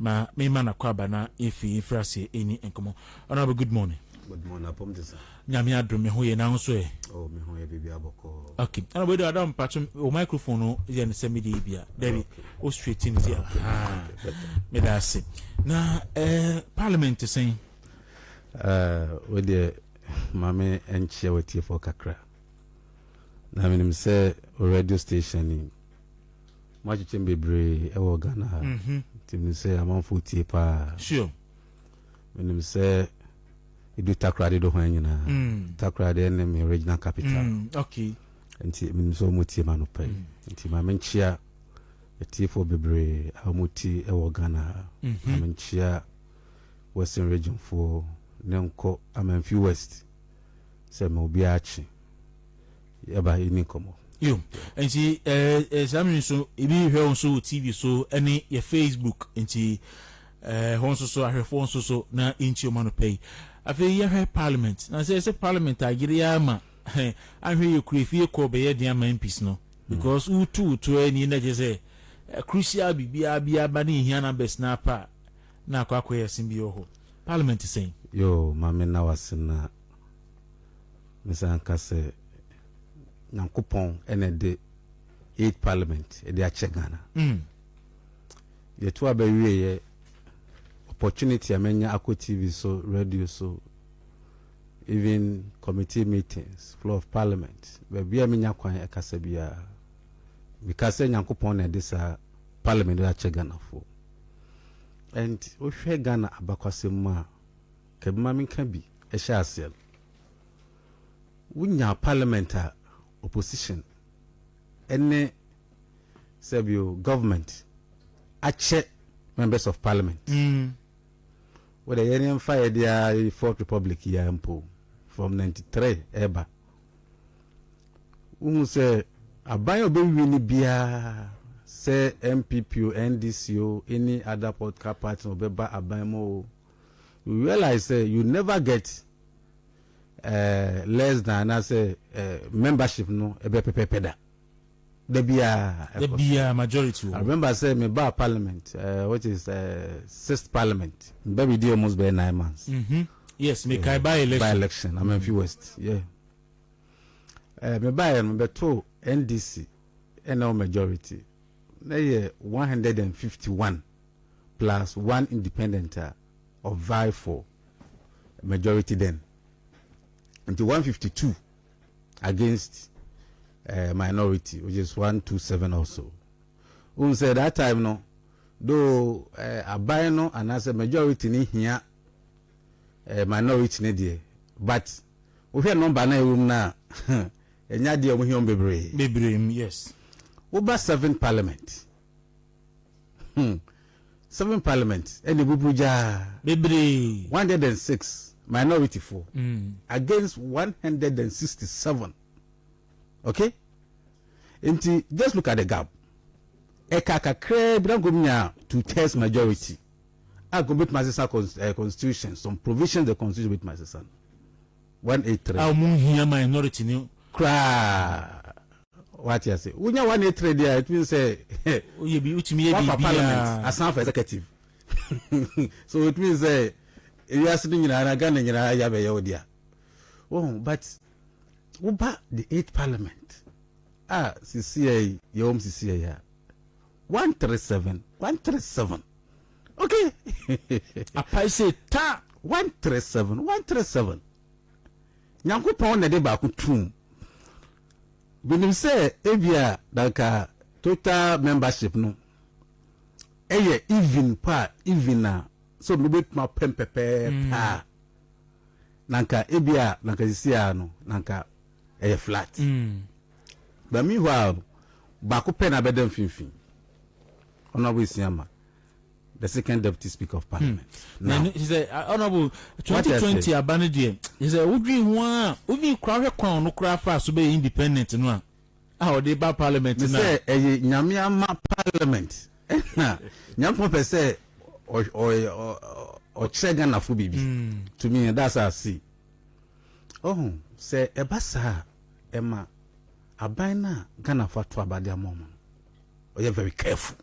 ma me mana kwaba na efi frase eni enkomo. Honorable, good morning. Good morning, Apomdisa. Nyame adom me ho ye na nso e. Oh, me ho ye bibi aboko. Okay. Honorable, do adam patch o microphone no ye ne semi dey bia. There o straight in here. Me da se. Na parliament saying we the mame enchia wetie for kakra. Na me say radio station ni machi chembebre e wo Ghana. Tim say amanfo tie pa. Sure. Me say idu takrade do hwan nyina. Takrade ne me regional capital. Okay. Nti me so mutie ma no pai. Nti mame enchia etie for bebre amuti e wo Ghana. Mame enchia Western region for Nenko Amenfi West. Se mo bi achi. Yaba ini komo. Yo. Nti examine so ibi hwe on so TV so any your Facebook nti hon so ahwefo so na inchi o mano pay. Afi ye hwe parliament. Na say parliament agire ya ma ahwe ye kurefie ko be ye dia ma MPs no because utu any na je say crucial bibia bia ba na hia na best na pa na akwa yesim bi ho. Parliament is saying yo mame na wasina misa nkase Nankupon ene de 8 parliament e de ache Ghana. Ye to abawie ye opportunity amenya Ako TV so radio so even committee meetings floor of parliament be bia menya kwan e kasa bia because Nankupon e de sa parliament de ache Ghana for and o hwe Ghana abakwasem a kebima minka bi e sha asel wunya parliament a opposition any sebio government ache members of parliament where the Union fire their fourth republic ya mpo from 93 eba say aban obewi ni bia say MPP NDC o any other political party obeba aban mo you realize you never get less than I say membership no ebe pepepeda there be a majority. I remember I say me ba parliament which is 6th parliament baby dey almost by 9 months. Yes, me kai by election I'm in few west me buy me to NDC no majority na ye 151 plus 1 independent of vie for majority then into 152 against minority, which is 127 also. We said that time no, though a buy no and as a majority ni here, minority ni there, but we have no banner room now. And ya dear we here bebre. Yes. Over 7 parliament. 7 parliament. And the bubuja bebre 106. Minority 4 against 167. Okay? And just look at the gap. Ekaka crab don't 2/3 majority. I go with my sister constitution. Some provisions the constitution with my sister. 183. I mun here minority new. Cry. What you say? When you 183 there, it means say you be utimi for parliament as for executive. So it means you are sitting in a Ghana in a oh, but uba the 8th parliament. CCA, your home CCA. 137. Okay. I say ta 137. Nyanko pon na de ba ku tum. Binim say ebia daka total membership no. Eye even na so no bet ma pempepe pa nanka ebia nanka sisia no nanka flat but meanwhile ba ko pen abedam finfin honorable Isiama the second deputy speaker of parliament now he said honorable 2020 abanidie he said udwi ho uvi kwa kwan no kra fa so be independent no a o de ba parliament na say nyame ama parliament na nyampo pe say or Ghana for baby. To me, that's how I see. Oh, say Ebasa Emma Abina Ghana for to about their mom. Oh, you're very careful.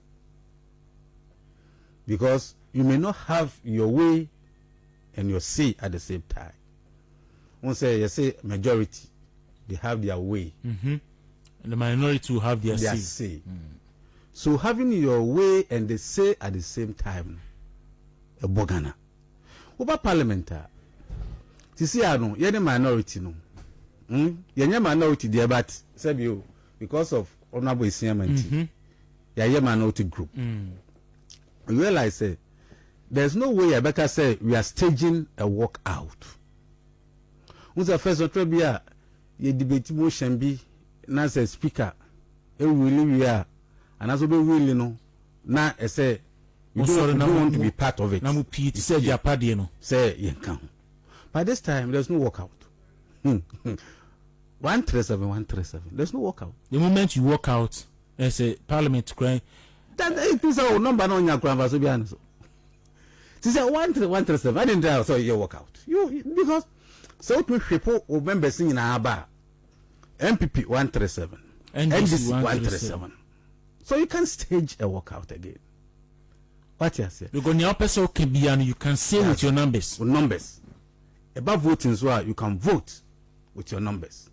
because you may not have your way and your say at the same time. One say, you say majority, they have their way. And the minority will have their say. So having your way and the say at the same time, a bogana. Over parliamentar, to see, I know, you're the minority, no. You're minority there, but said you because of honorable CMNT, you're minority group. You realize, say, there's no way Rebecca say we are staging a walkout. Who's the first of Trebia? You debate motion be as a speaker. We are, and as we really know, now I say we don't want to be part of it. Now Pete said your party, say you can. By this time, there's no walkout. 137. There's no walkout. The moment you walk out, there's a parliament cry. That is our number on your grandma, to be honest. She said 137. I didn't tell so you walk out. You because so to people who members singing in our bar. MPP 137. NDC 137. So you can stage a walkout again. What you say? Because your person can be and you can say with your numbers. With numbers. About voting as well, you can vote with your numbers.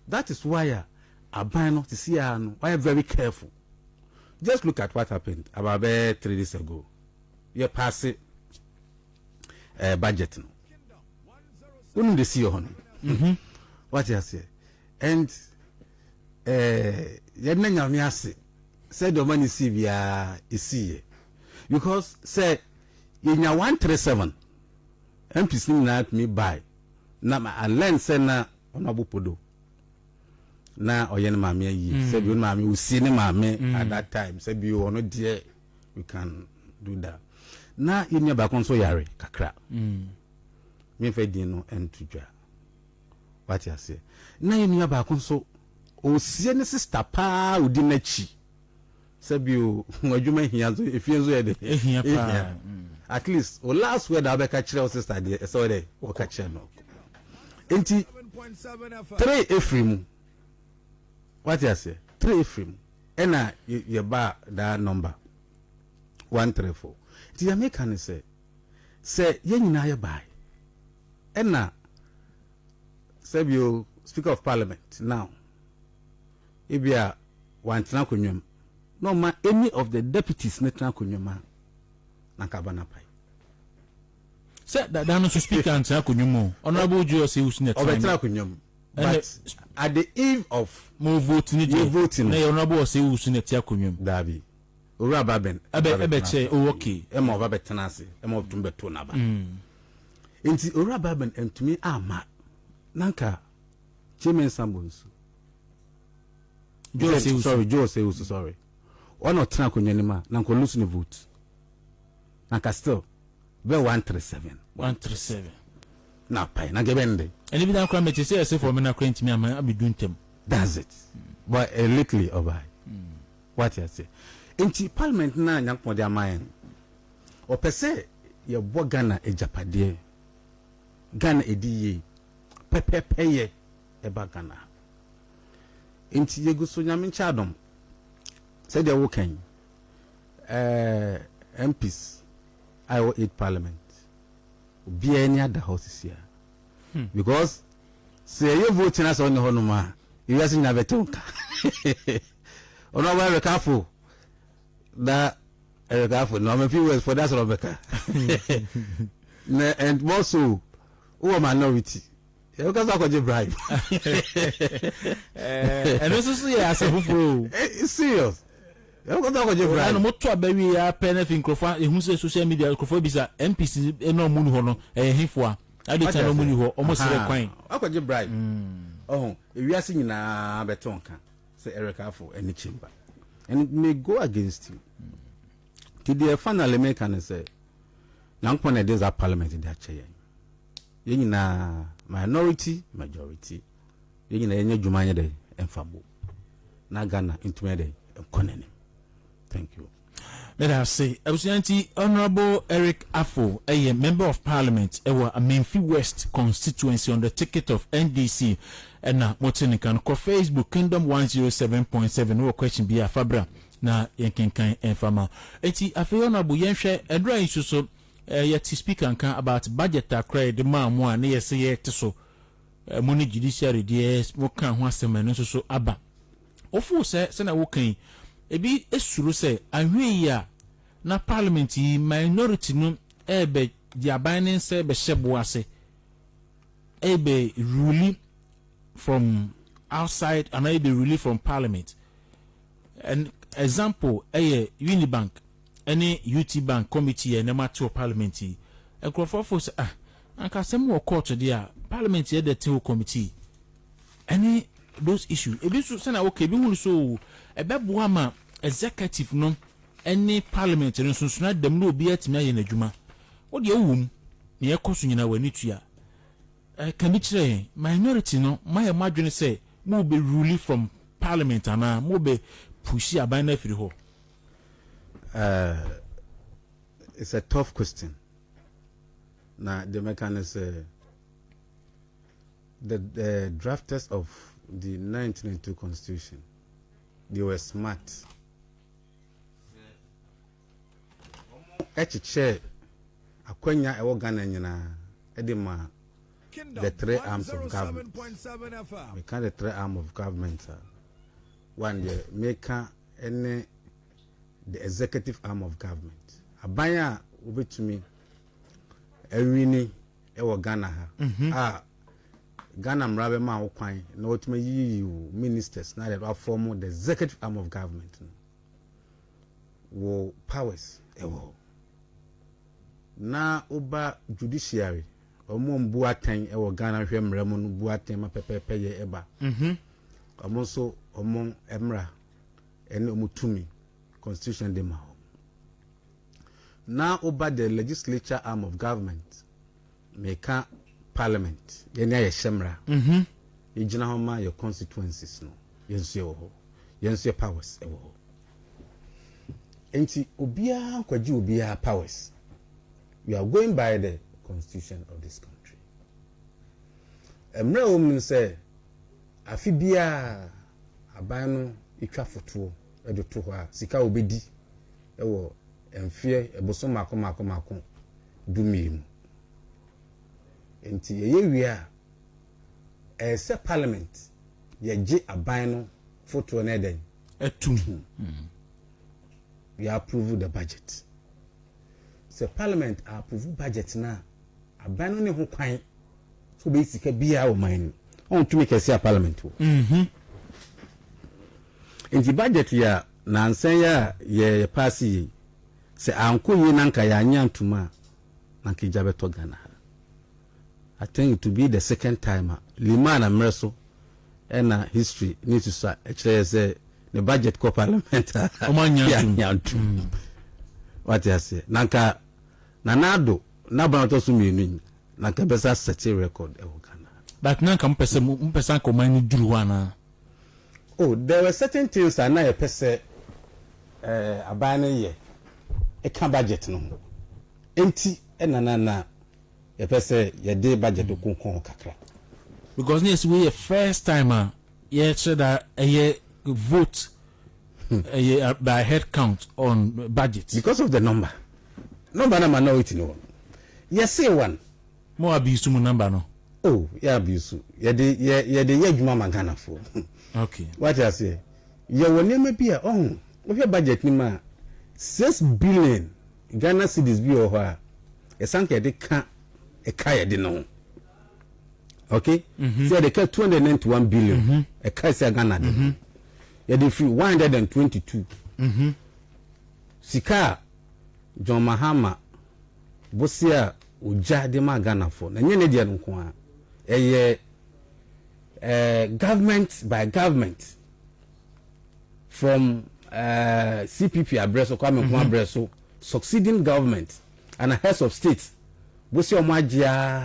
That is why I buy not to see why I'm very careful. Just look at what happened about 3 days ago. You pass it budget. Wouldn't they see your honey? What you say? And you said the money see via is because say in your 137 MPs not me buy na I learn say na onabu podo na oyen mame yi say bi mame we see ne mame at that time say bi ono there we can do that na in ba kon so yare kakra me fe din no entudwa what you say na in ba kon so o sie ne sister pa odi na chi say bi o adwuma hia so efie so ye de ehia at least o last word I beka kire o sister de so de o ka kire no enti 3 Ephraim what you say 3 Ephraim ena ye ba that number 134 ti ya make an say ye nyina ye buy ena say you speaker of parliament now ibia wantena konwam no ma any of the deputies netna konwam na kabana pai say that no speaker antena konwam honorable Joe say usnet obetena konwam but at the eve of more voting na honorable say usnet konwam dabi ora baben ebe che okay e ma obetena ase e ma otumbe to na ba enti ora baben entumi ama nanka Chairman Sambonsu Joe say sorry. One or tena kunyenima na nko lose ni vote. Na still be 137. Na pai na gebende. And if that crime it say for me na kwenti me am be doing them. That's it. But a little over. What you say? Inti parliament na nyankpo de amayen. O pese ye bo Ghana ejapade. Ghana ediye. Pepeye eba Ghana. Inti yegu so nyame nchadom said they woken MPs Iowa 8 parliament be any other houses here because say you voting as on the honoma you guys in avetonka ono wa careful that careful no me few words for that sort of and also who minority you guys are going bribe and this is as a serious you guys are going bribe and moto abawi ya penef microphone ehun say social media microphone bisa MPC eno munu ho no ehifo a de channel munu ho almost re kwan akwaje bribe oh ewiase nyina betonka say Eric Afo any chamber and it may go against you to the finally make and say nankpon e this parliament dey ache yen nyina minority majority yen nyina yen adwuma nye dey emfabo na Ghana intumi dey economy. Thank you. Let us say, Honorable Eric Afo, a member of parliament, a Menfi West constituency on the ticket of NDC, and Motinikan, Facebook, Kingdom 107.7, no question be a Fabra, na yenkenkan enfama eti afei honorable yenhwe edra issue so yet speaker kan about budget akra de ma mo a na yese ye te so money judiciary DS mo kan ho asem no so aba ofu se na wo kan ebi esuru se ahwe ya na parliament yi minority no ebe di abanin se be hyebo ase ebe ruling from outside and ebe ruling from parliament. An example Unibank any UT Bank committee and matter parliament e for say anka sem wo court there parliament here the two committee any those issues ebi so say na okay bi hu so ebeboa ma executive no any parliament no so na dem no obi atimi aye na adwuma wo de awum na yekoso nyina wani tua can be kire minority no my madwene say mo be ruling from parliament ana mo be push aban na firi ho. It's a tough question. Now the mechanism the drafters of the 1992 constitution, they were smart. Chair akwanya ewo Ghana nyina edema the three arms of government. We can the three arms of government. One the maker any the executive arm of government. Abaya obi to me ewini ewo Ghana ha. Ghana mrabe ma okwan na otime yi ministers na that form the executive arm of government. Wo powers ewo. Na oba judiciary omo mbu atan ewo Ghana hwe mremo no bu atan ma pepepe ye eba. Omo so omo emra ene omo tumi constitution de ma. Na oba the legislature arm of government meka parliament yenya ye shemra yigina ho ma your constituencies no yenso powers ewo enti obia kwaji obia powers. We are going by the constitution of this country. Emre women say afibia abano itwa foto edo to ho a sika obedi ewo emfie eboso mako dumim. Enti ye wia se parliament ye je abano foto na den etum. We approve the budget. The parliament approve budget na abano ne ho kwan so be sika bia o man on to make a parliament wo in the budget ya na ansan ya ye pass yi se anko yi nanka ya nyantuma nanka jabeto Ghana. I think it to be the second time limana mreso na history need to say say the budget ko parliament o man nyantum what you say nanka nanado na banato so mienu nanka besa set record e Ghana but nanka mpesa ko man duru wana. Oh, there were certain things I na pese abana ye e kan budget no enti na ye pese ye dey budget konkon kakra because this we first time ye said that a vote by head count on budget because of the number na know it no. Yes, say one more abuse to number no. Oh, yeah, abuse. Yeah, the Ghana Ghana for. Okay. What I say? Yeah, when you be on with your budget ni ma 6 billion Ghana cedis bi o ha. E sanke de ka e kaya de no. Okay? So they ka 291 billion. E ka se Ghana de. Yeah, they free 122. Sika John Mahama Bosia uja de ma Ghana for. Na nyene dia nko a. Government by government from CPP abreso kwame kwa abreso succeeding government and heads of state bosi omajia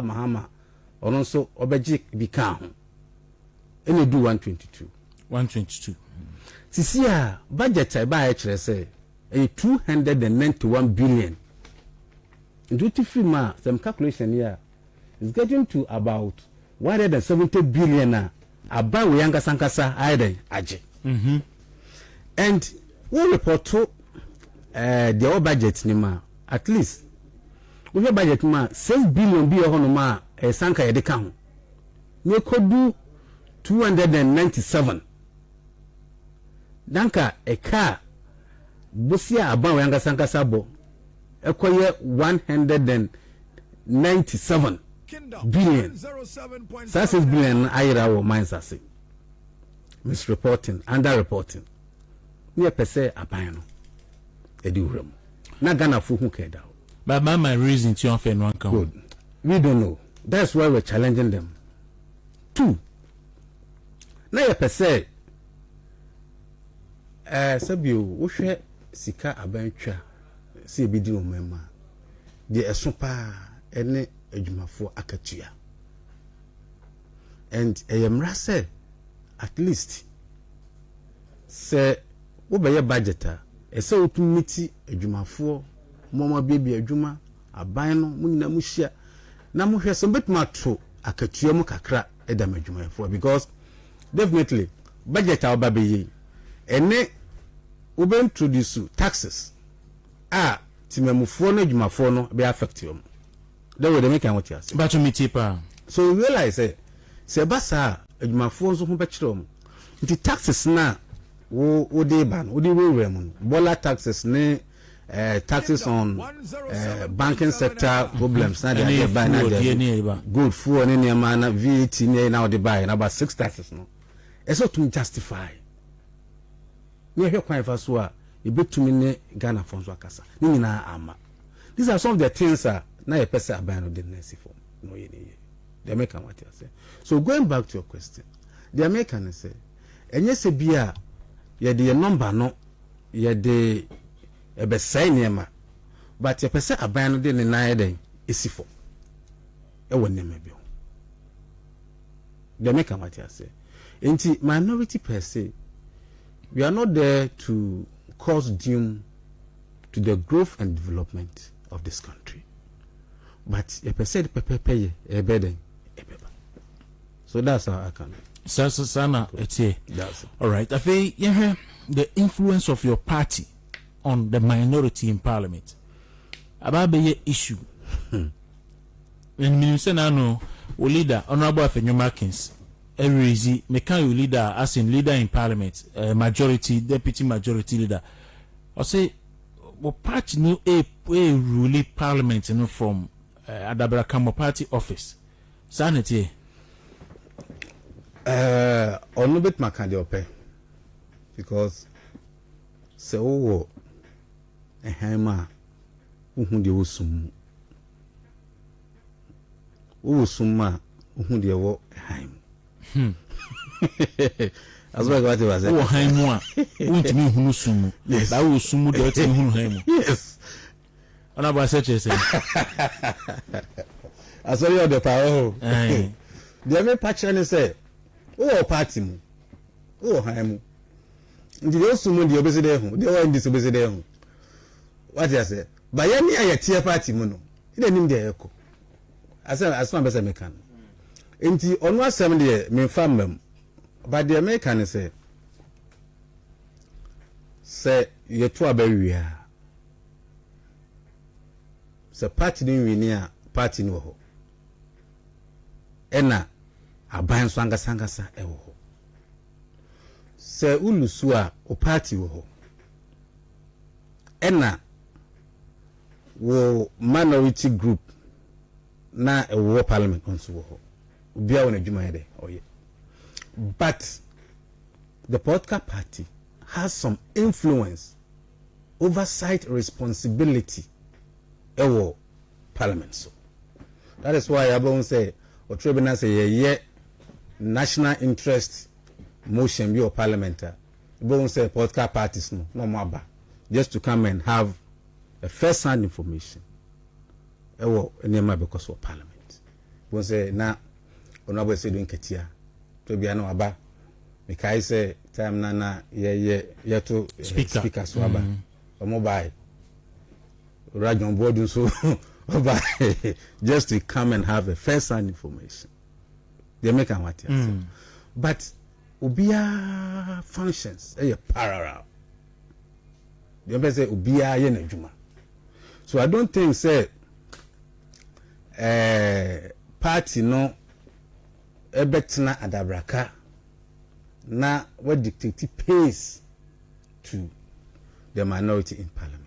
Mahama ono so obeji bika ho ene do 122 sisi a budget e ba e kire say 291 billion duty free ma some calculation here is getting to about 170 billion about we yanga sankasa aide aje and we report to the budget nima at least we have budget ma 6 billion bi ho no ma sanka ye de ka ho we could do 297 danka a car busia aban yanga sanka sabo ekoye 197 billion 6 billion ayira wo mines ase misreporting underreporting near per se aban no edi wuram na Ghana fu hu keda but my reason to offer one count good we don't know that's why we're challenging them. 2 na ye per se sabio wo hwe sika aban twa se ebidi no mema de eso pa ene adwumafo akatua and eyemra say at least say wo be budgeter ese otumiti adwumafo moma bia adwuma aban no munina mu hia na mo hwe so betuma to akatua mu kakra edam adwumafo because definitely budget ababeyi ene we be introduce taxes timemufo no adwumafo no be affect you that way they make what you say but to meet pa so we realize say basa adwumafo nso ho be kire om nti taxes na wo dey ban wo dey we mu bola taxes ne taxes on banking sector problems na dey ban na dey good for any man na VAT ne na dey buy na about 6 taxes no eso to justify we hear kwan fa so a ebetumi ne Ghana funds akasa ni nyina ama these are some of the things na ye pesa aban no dey nesi form no ye dey they make what you say. So going back to your question, the American say enye se bia ye de number no ye de ebe sai niema but ye pesa aban no dey ne na ye dey esi form e wonne mebio they make what you say. Inti minority per se, we are not there to cause doom to the growth and development of this country. But a percent pay a bedding. So that's how I can. Sana, that's it. All right. I think the influence of your party on the minority in parliament. About the issue. And Minister no leader, Honorable Afenyomakins. Every easy mechanical leader as in leader in parliament, majority, deputy majority leader. I say, what party no a rule parliament no from Adabracamo party office. Sanity. On no bit makandi ope because se owo ehema uhun de wosum wosuma uhun de wo ehim as well what was it oh haimu a untimi hunu sumu ba wo sumu de otimi hunu haimu yes ona ba say as well the power the me patch say oh party mu oh haimu ndi de sumu de obese de hu de wa ndi so obese de hu what you say ba ya ni ayetie party mu no ide nim de yeko asema bese mekan enti onu asem de me famam but the American say ye to abawia se party ni wini a party no ho ena aban so angasa e ho se ulusu a o party ho ena wo minority group na e wo parliament onso ho bia wona djuma yede oye but the political party has some influence, oversight, responsibility ewo parliament. So that is why I won't say or tribunal say yeah national interest motion be or parliamentar. Won't say political parties no more just to come and have a first-hand information. Ewo enema because of parliament. Won't say na onabo say doing ketia. To be no aba because say time na ye to speaker so aba omo bai rajon board so aba just to come and have a first hand information they make am what but obia functions parallel the say ubia ye na adwuma. So I don't think say party no ebetna adabraka na what dictate pace to the minority in parliament.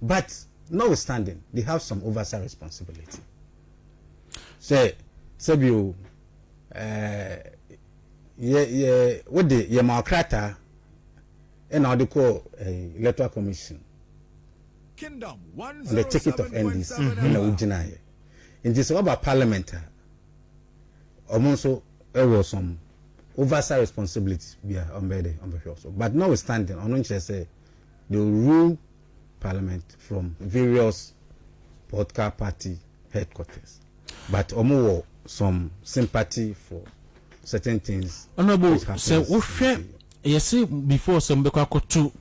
But notwithstanding, they have some oversight responsibility. Say you what the Yamakrata and how they call a electoral commission on the ticket of NDC in the Ujinaye. In this about parliament, also there was some oversight responsibilities on the also. But notwithstanding, on which I say they rule parliament from various political party headquarters. But omo some sympathy for certain things. Honorable, so we you see before some to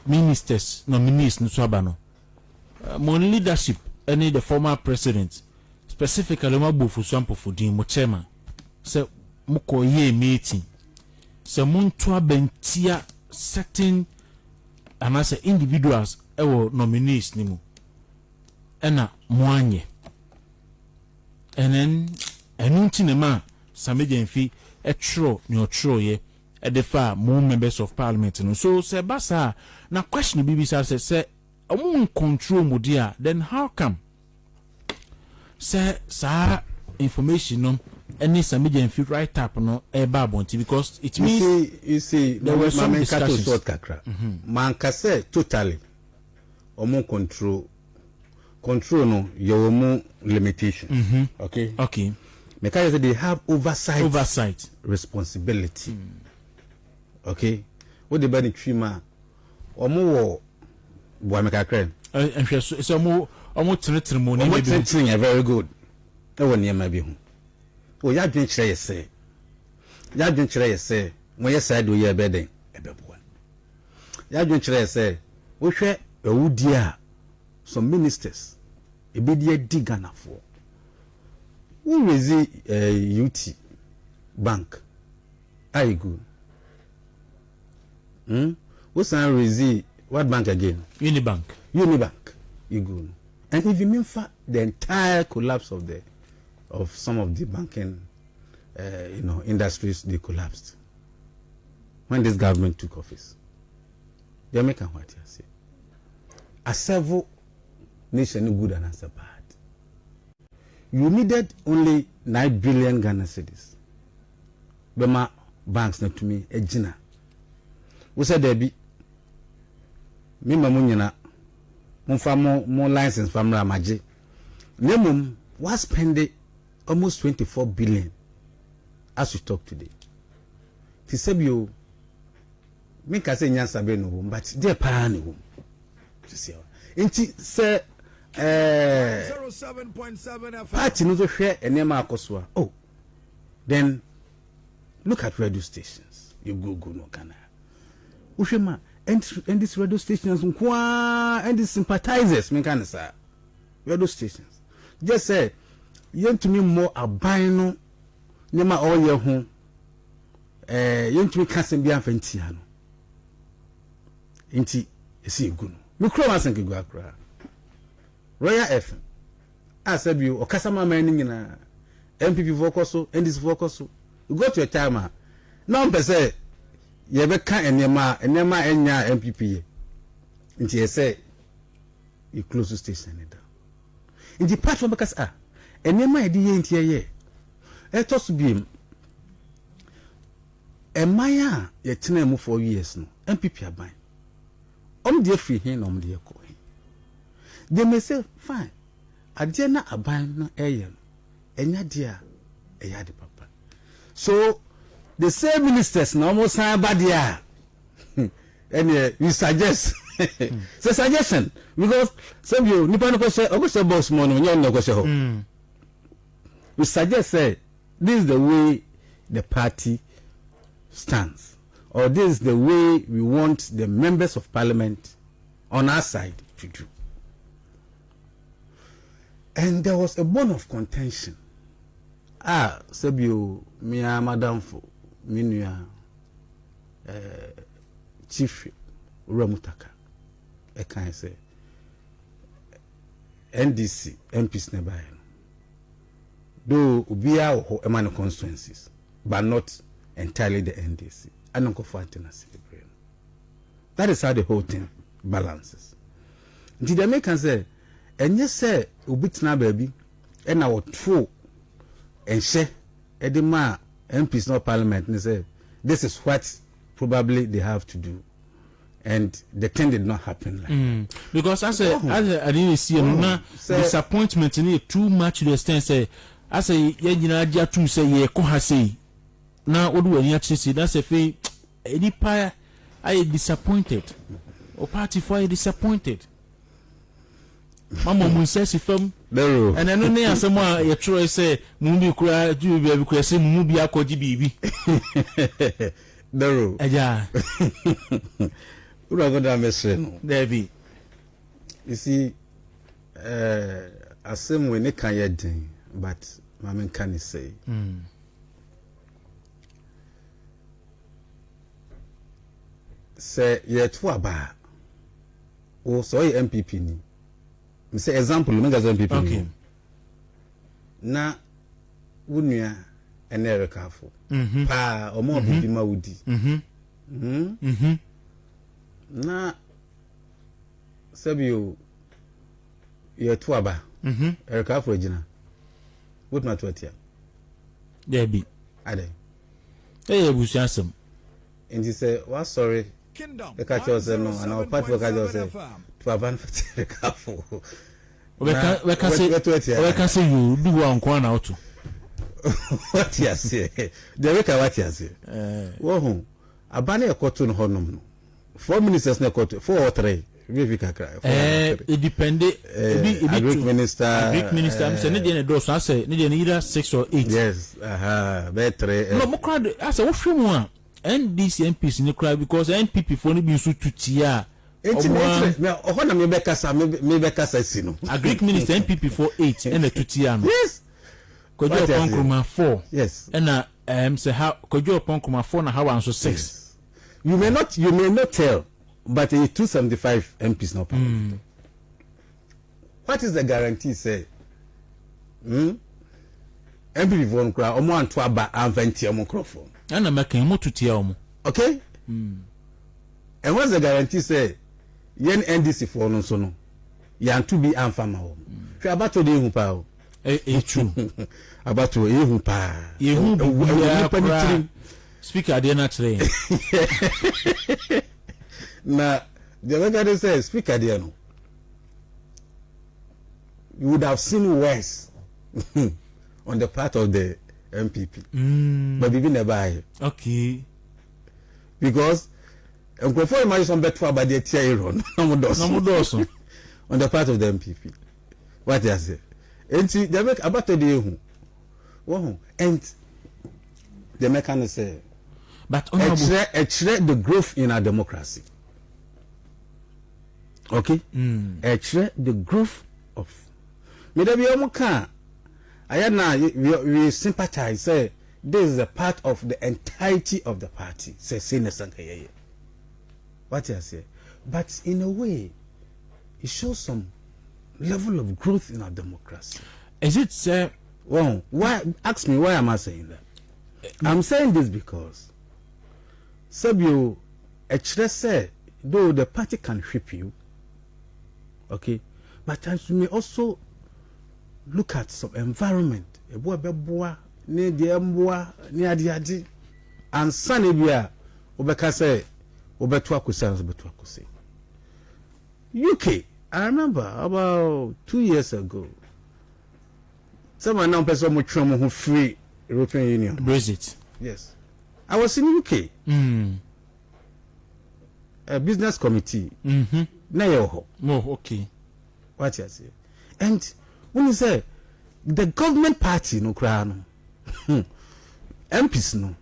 ministers, nominees, no mon leadership, any the former president, specifically Mabufu Swampo for the chairman, so muko ye meeting, so muntua bentia certain and as individuals ewo nominees nimu, ena mwanye. And then enuntinema samejenfi etro ni otro ye edefa more members of parliament no so se basa na question bibi say omun control mudia then how come say sa information no any samejenfi write up no eba bonti because it means you see there were some discussions man ka say totally omun control no your limitation. Okay. Because they have oversight responsibility. Okay. What the body trima omo boy make a crane. So omo treating very good. E won near maybe hu. O ya dwen kire say. Ya dwen kire say mo ye side do ye beden e beboa. Ya dwen kire say wo hwe ewudi a some ministers ebedia di Ghana for who raise UT bank I good what's an raise what bank again Unibank you good and if you mean for the entire collapse of some of the banking industries, they collapsed when this government took office. They make what you say a several nation good and as a bad. You needed only 9 billion Ghana cedis. Bema banks not to me a jina. We said there be me mamunyana more license from Ramaji. Nemum was spending almost 24 billion as we talk today. Tisebio me ka say nyansa be no but there pa no. Inti say 07.7 FM. Party no share enema akoswa. Oh, then look at radio stations. You go no Ghana. Ushema and these radio stations and these sympathizers me can say radio stations. Just say you to me more abino nema all your home. You to me can't be afentia no. Inti esi egu no. Me kro asenke gu akra. Royal FM. I said you or Kasama mining in a MPP focus so NDC focus so. You go to a timer. Now say you be can enema enya MPP. Inti you say you close the station down. In the part from because enema edi ye inti ye. E to so bi emaya ye tena mu for years no MPP aban. Dey free hin dey ko. They may say, fine. Adiana aban no eyen. Enya dia eyade papa. So the same ministers no almost bad dia. And we suggest it's a suggestion because some you nipa no say say boss mo no no go say ho. We suggest say this is the way the party stands or this is the way we want the members of parliament on our side to do. And there was a bone of contention. Sebio, Mia Madam for Minia Chief Ramutaka. a kind say NDC MPs never though we are among constituencies, but not entirely the NDC. I don't go fighting a celebrate. That is how the whole thing balances. Did the Americans say, and yes, say, Ubitna baby, and our true and share Edema MPs no parliament, and say, this is what probably they have to do. And the thing did not happen like because I didn't see disappointment in it too much to the extent say I say yeah to say yeah ko say now what do you say that's a fee any pie I disappointed or party for disappointed mama mun says if and I know near someone your choice say mundi kura do be because say mu bi akoji bibi Dero aja Debbie, you see, same when they can't yet, but Mamma can say, say, yet to a bar. Oh, so MPP ni. Me say example, me as MPP. Okay. Na unia enere kafo. Pa o mo bibi ma wudi. Na sabio ye tuaba erika for gina what ma tuatia there be ade busu asem and he say wa sorry the catch us no and our part for catch us tuaba for erika for we can say you do one corner out what you say the erika what you say wo hu abane ekoto no honom no 4 ministers na court 4 or 3 we kakra it depended Agric minister I'm saying ne do so say ne either 6 or 8 yes be 3 no mo crowd I say wo hwemu a NDC MPs ni crowd because NPP for no be so tutia me o na me be kasa si no Agric minister NPP for 8 and the tutia no yes kojo ponkroma 4 yes and say how kojo ponkroma 4 na how and so 6 yes. You may not tell, but 275 MPs not. What is the guarantee? Say, MPP von Kra, Omo Antwaba and Venti microphone. And I'm making more to tell. Okay. And what's the guarantee? Say, yen NDC for no sono, yan to be anfama. About to the pao. True. About to you pa. Speaker, I did not say. Now, the way they say, Speaker, dear, no. You would have seen worse on the part of the MPP. But we never buy. Okay. Because, before you marry some better about the tier on the part of the MPP. What I say? And see, they make about the day. And the mechanism say, but the growth in our democracy. Okay? The growth of. We sympathize, say, this is a part of the entirety of the party. Say, what I say? But in a way, it shows some level of growth in our democracy. Is it, sir? Well, why? Ask me, why am I saying that? I'm saying this because Sabio say though the party can whip you, okay, but as you may also look at some environment, and Sanibia Obeka say UK. I remember about 2 years ago, someone now person who free European Union. Brexit. Yes. I was in UK. A business committee. Oh, okay. What you say? And when you say the government party no crown, MPs no.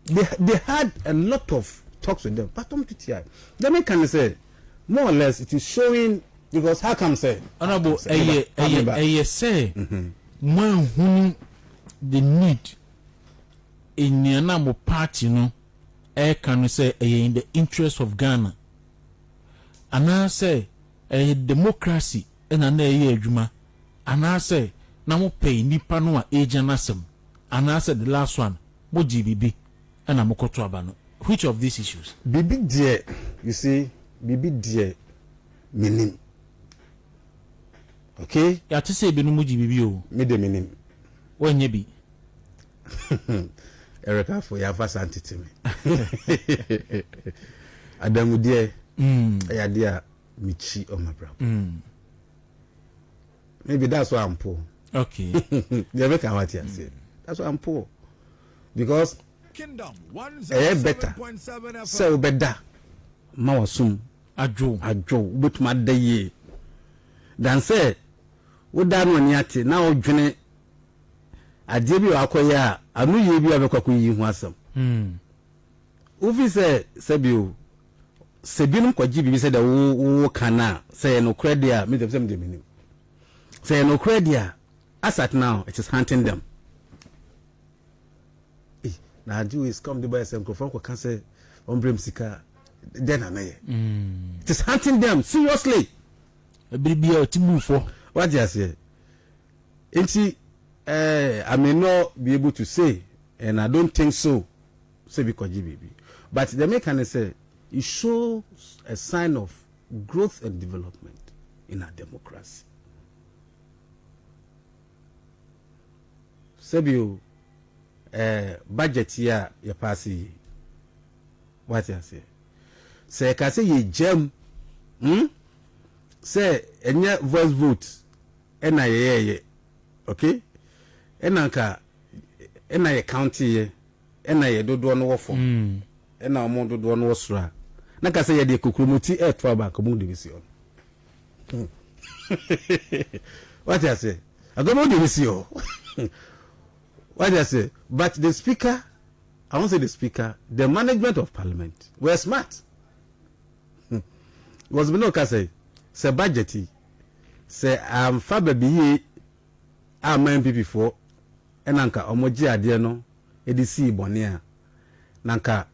They had a lot of talks with them, but they can say more or less it is showing because how come say honorable say man the need in your party no can say in the interest of Ghana. And I say a democracy and an juma. And I say now pay nipa no agent asem. And I said the last one, mo GBB and amokoto abano. Which of these issues? Bibi dear, you see, Bibi dear minim. Okay? Ya to say benu mo GBB o. Me de minim. When ye be. Erica for your first entity me. Adamu dear, I dear Michi or my brother. Maybe that's why I'm poor. Okay. They make what you say. That's why I'm poor. Because Kingdom better. So better. Mawasum. Ajo. But my day. Dan say, what done when yati now journey. I did you acquire. I knew you be a cocky you wasam. Ufi say, Sebu. Sebinum kwa jibi said the kana say no credit, made of some diminum. Say no credit. As at now, it is hunting them. Now, Jew is come to buy some Kofoko can say, Sika, then I may. It is hunting them seriously. A baby or Timu for what you say. And see, I may not be able to say, and I don't think so, say because GBB. But the mechanic say, it shows a sign of growth and development in our democracy. Sebio budget here you pass what you say ka say ye jam say enya voice vote ena ye okay ena ka ena ye county ye ena ye dodo no wofo ena omo dodo no wosra na ka say ye de kokromoti e to aba ko mu de bisi on what you say agomo de bisi on. What I say, but the speaker, I won't say the speaker, the management of parliament were smart. Was no say budgety, say far baby I'm MP before, and anka omoji adiano, EDC bonia, nanka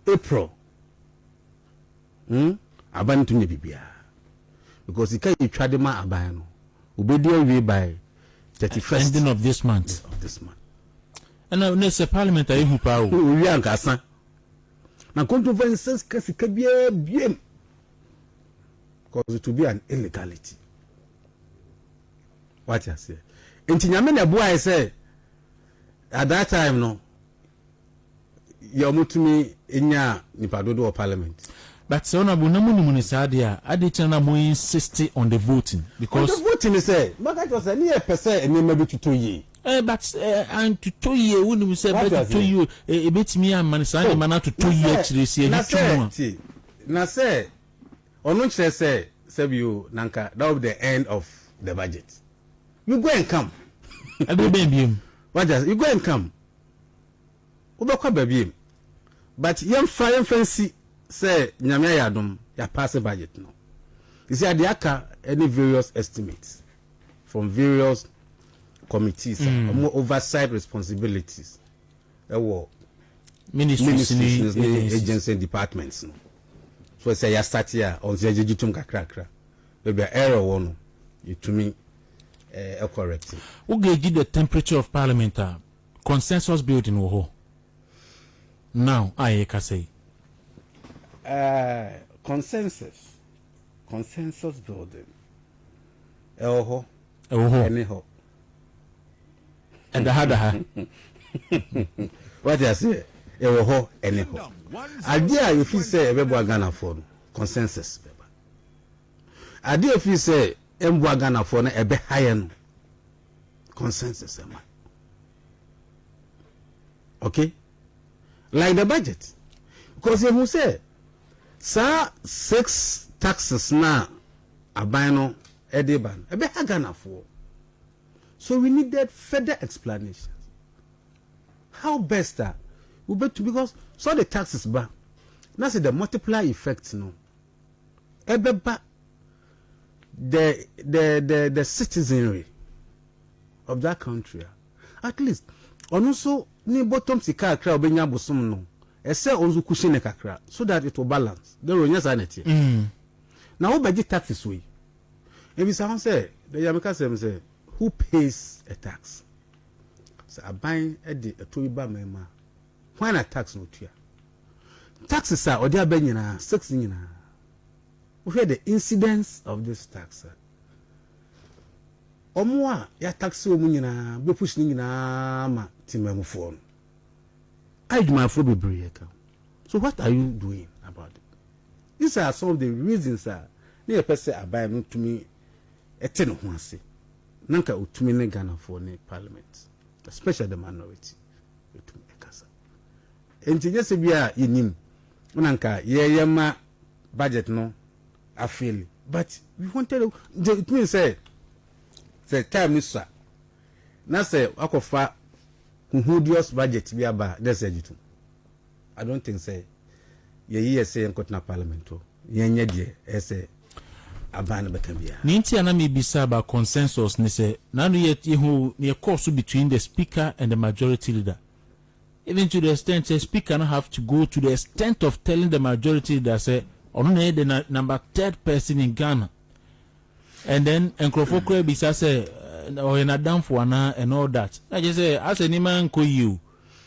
April, abantu nye bibia, because he can't try the man abano, ubedio we by 31st ending of this month. And now next parliament I who power. We are Gassa. Now controversies can be a BM because it will be an illegality. What you say? In Tinyamene boy I say at that time no you mutumi inya nipadodo of parliament. But so na bunamuni munisadia adichana mo insist on the voting because on the voting is say but I was any percent and maybe to 2 years. But and to 2 years when we say better to you a bit me and manisa man to 2 years actually say na say onu say you nanka that will be the end of the budget. You go and come. What just you go and come. Ubakwa baby. But yam fancy say nyame yadom ya pass budget no. You see adiaka any various estimates from various committees, more oversight responsibilities. Ministries, agencies, and departments. No. So say ya start here on the jitum kakra. Maybe error one you to me correct. Who gauge the temperature of parliament? Consensus building wo. Now I can say consensus building. Anyhow. And the hada what I say, anyhow. Idea if you say Ghana for consensus. Idea if you say Ghana for a be higher consensus. Okay? Like the budget. Because you say, sir, 6 taxes now abano ediban a be Ghana for. So we needed further explanations. How best that we bet because so the taxes back. Now see the multiplier effects no. Ebeba the citizenry of that country. At least on also ni bottom sika kra obenya bosom no. ese onzu kushine kakra so that it will balance there will yes aneti now who budget taxes we if someone say the yamika say who pays a tax so I buy at the toiba mema when a tax no tia taxes are or they are benyina 6 nyina we hear the incidence of this tax omwa ya tax omu nyina be push nyina ma timamfo no adwumafo bebree ka. So what are you doing about it? These are some of the reasons na person abai no to me ete no ho ase nanka otumi ne Ghana for ne parliament, especially the minority otumi ekasa enti nyese bia yenim nanka yeyema budget no afeli, but we wanted it means say time is na say akofa Hudious budget be about that's it. I don't think say ye say in parliament ye say aban betambia. Ninti ana me bisa about consensus ne say na no yet who near course between the speaker and the majority leader. Even to the extent the speaker not have to go to the extent of telling the majority leader say only the number 3rd person in Ghana. And then Nkrofo bisa say or in a damn for and all that. I just say, as any man call you,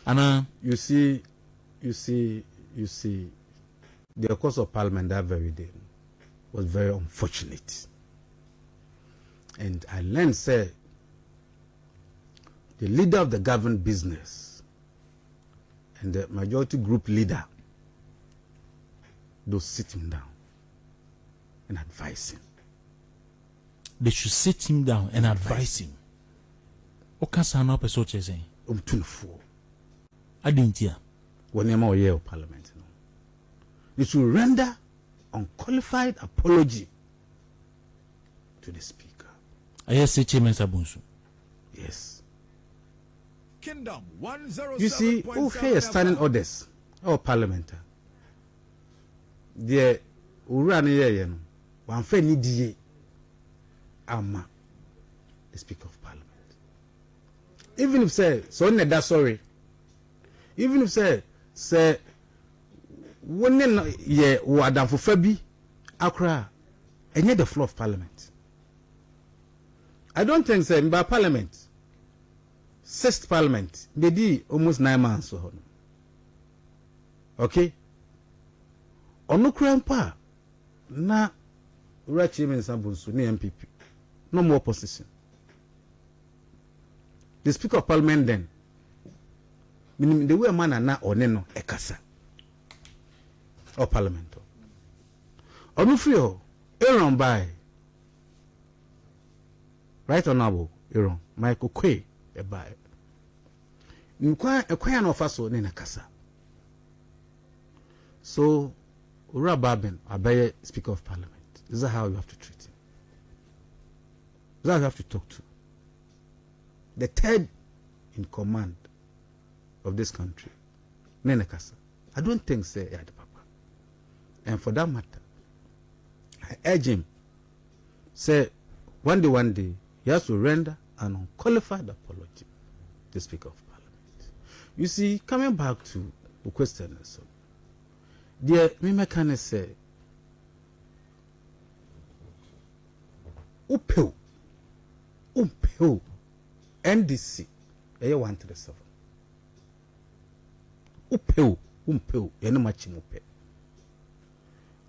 and you see, the course of parliament that very day was very unfortunate. And I learned, say, the leader of the government business and the majority group leader, those sit him down and advise him. They should sit him down and advise him. Okay, sir, no person saying. 24. I didn't hear. Whenever we hear parliament, they should render unqualified apology to the speaker. I hear say Chairman Sabunsu. Yes. Kingdom 107. You see, who here standing orders or parliament? The Urani here, one fair need Ama, the Speaker of Parliament. Even if say so that sorry. Even if say when ye wadam for Fabi Accra and yet the floor of Parliament. I don't think say by Parliament 6th Parliament they did almost 9 months so. Okay? Onu krampa na Urachi Mensabunsu ni MPP. No more opposition. The Speaker of Parliament then, meaning the way man na oneno ekasa or Parliament. Onufrio, Aaron by Right Honorable Aaron Michael Kwe by Nkwa no faso ne nakasa. So Ura Baben Abaye Speaker of Parliament. This is how you have to treat him. That you have to talk to. The 3rd in command of this country, Nenekasa. I don't think say the papa. And for that matter, I urge him, say one day, he has to render an unqualified apology to the Speaker of Parliament. You see, coming back to the question, so, dear, me can say, Upeo. NDC 137 upeo yene machimupe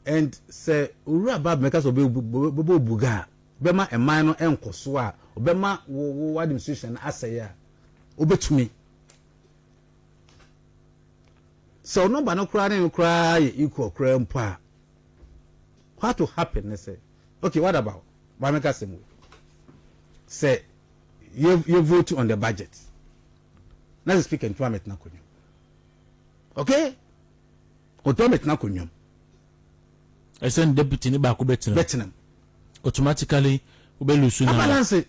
and say ura bab make us buga bema eman no enkoso a obema wo administration asaya obetumi so number no kra ne kra equal kra mpa what will happen say okay what about ba make us say you vote on the budget. Now the speaker to amet na kunyum. Okay? Oto amet na kunyum. I send deputy ni ba ko betinam. Automatically ube lusu na. Balance it.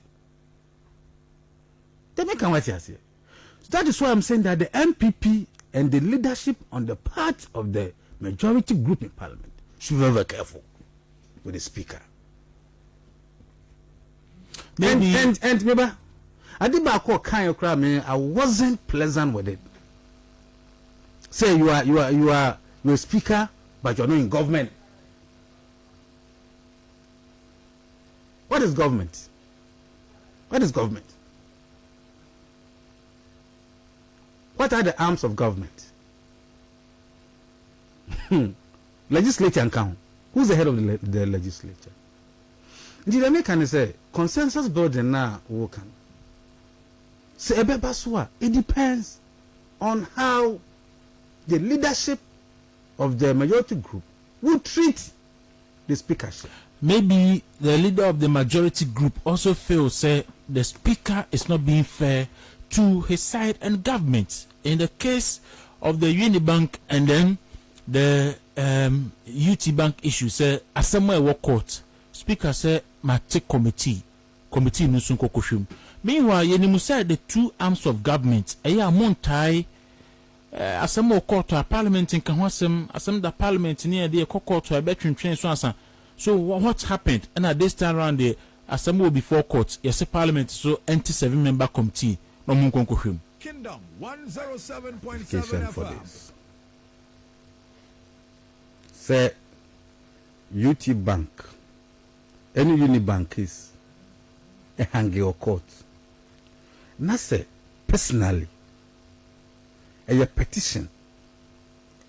They make what you say. That is why I'm saying that the MPP and the leadership on the part of the majority group in parliament should be very careful with the speaker. Maybe. And maybe I did back what kind of crime. I wasn't pleasant with it. Say you are a speaker, but you're not in government. What is government? What is government? What are the arms of government? Legislature and count. Who's the head of the legislature? Did I make any say consensus building now working? Say it depends on how the leadership of the majority group will treat the speakership. Maybe the leader of the majority group also feels say the speaker is not being fair to his side and government. In the case of the Unibank and then the UT Bank issue, say Assemble Work Court, speaker say ma take committee nusun kokoshum. Meanwhile, yenimu say the two arms of government, eya montai Assemble Court to a parliament in Kanwasem, Assemble the parliament near the court to a veteran train so asa. So what happened? And at this time around the Assembly before court, yes, Parliament so anti 7-member committee. No munkonkohim. Kingdom 107.7 FM. Say UT Bank, any Unibank is a hanging court. Now say personally, a petition,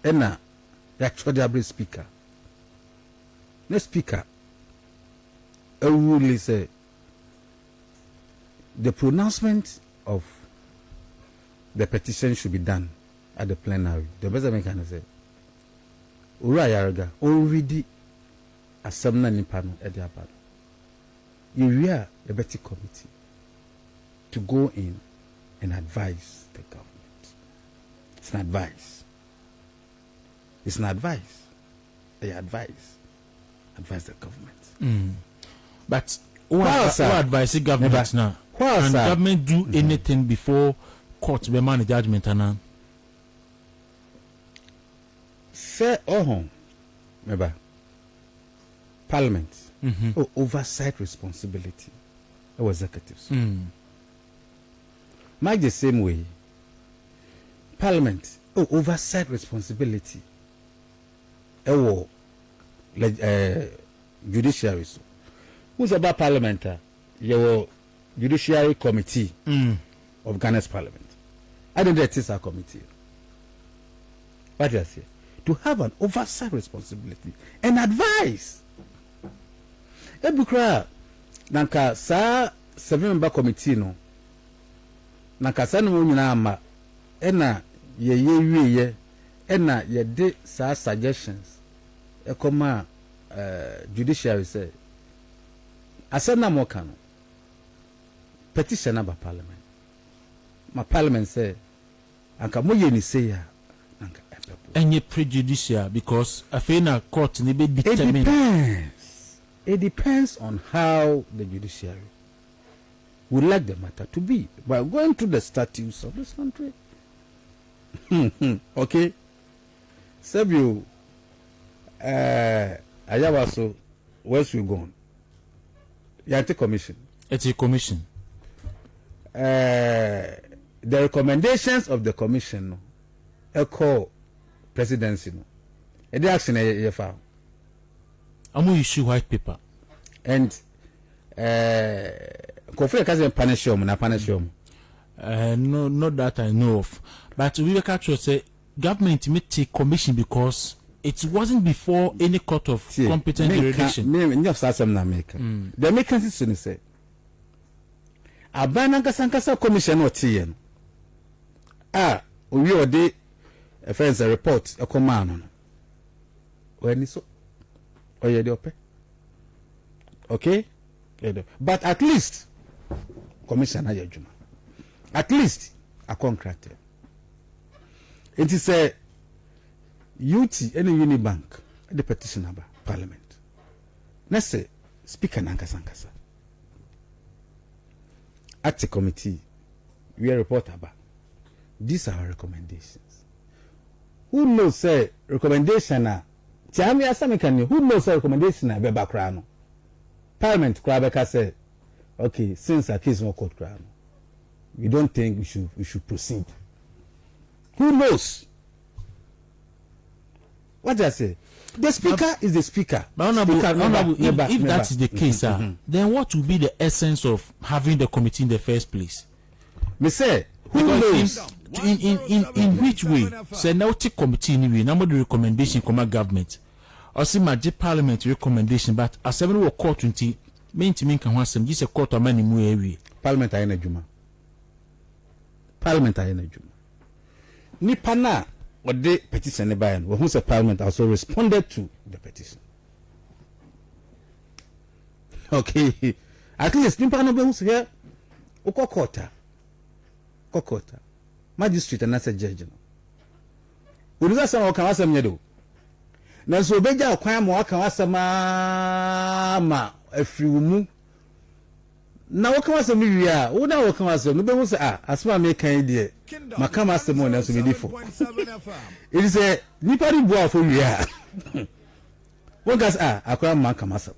and a actually speaker. The speaker will say the pronouncement of the petition should be done at the plenary. The best I can say, Ura Yaraga already assembly nipano at the apart. You are a better committee to go in and advise the government. It's an advice. It's an advice. They advise the government. But what advise the government now? Can government do anything before court be man judgment and say remember parliament oversight responsibility of executives. Make the same way parliament oversight responsibility judiciary. So who's about parliament? Your judiciary committee of Ghana's parliament. I don't know it is a committee. What do I say? To have an oversight responsibility and advise. Ebukra nanka sa 7-member committee no. Nanka sa no nyina ama ena ye ena ye de sa suggestions. E koma judiciary say asana mo kanu petition about parliament. My parliament say anka mo ye ni say ya anka any prejudicial because afena court ni be determine. It depends on how the judiciary would like the matter to be by going to the statutes of this country. Okay, Sabio Ayawaso, where's you going? Yati commission. It's a commission. The recommendations of the commission echo presidency no. The action a file. Amu issue white paper. And Kofi Kazi punish you, na punish you. No, not that I know of. But we were actually say government may take commission because it wasn't before any court of competent jurisdiction. The mechanism say Abana Kasankasa commission or TN. We already a friend's report a command. When so okay, but at least commissioner Yajuma, at least a contractor. It is a UT any Unibank the petition about parliament. Let's say speaker Nankasankasa at the committee we report about these are our recommendations. Who knows say recommendation who knows the recommendation na beba krano parliament krabeka say okay since a case no court krano we don't think we should proceed. Who knows What did I say? The speaker is the speaker. But honorable, if that is the case, then what will be the essence of having the committee in the first place? Me say, who knows? In which way? Say now take committee anyway. Now the recommendation come out government. Or see my parliament recommendation, but as 7 will court 20. Mean to me can want some. This a court of many more area. Parliament aye na juma. Parliament aye na juma. Nipa na or the petition ne bayan. Who say parliament also responded to the petition. Okay, at least nipa na be who say ukokota. Kokota. Magistrate and as a judge. Uliza sama wakawasa mnyedo. Na so beja kwa mo wakawasa ma afirimu. Na wakawasa mi wi a, wo na wakawasa no be hu say asma me kan die. Makama asemo na so me difo. It is a nipa ri bo afo wi a. One gas akwa makama asem.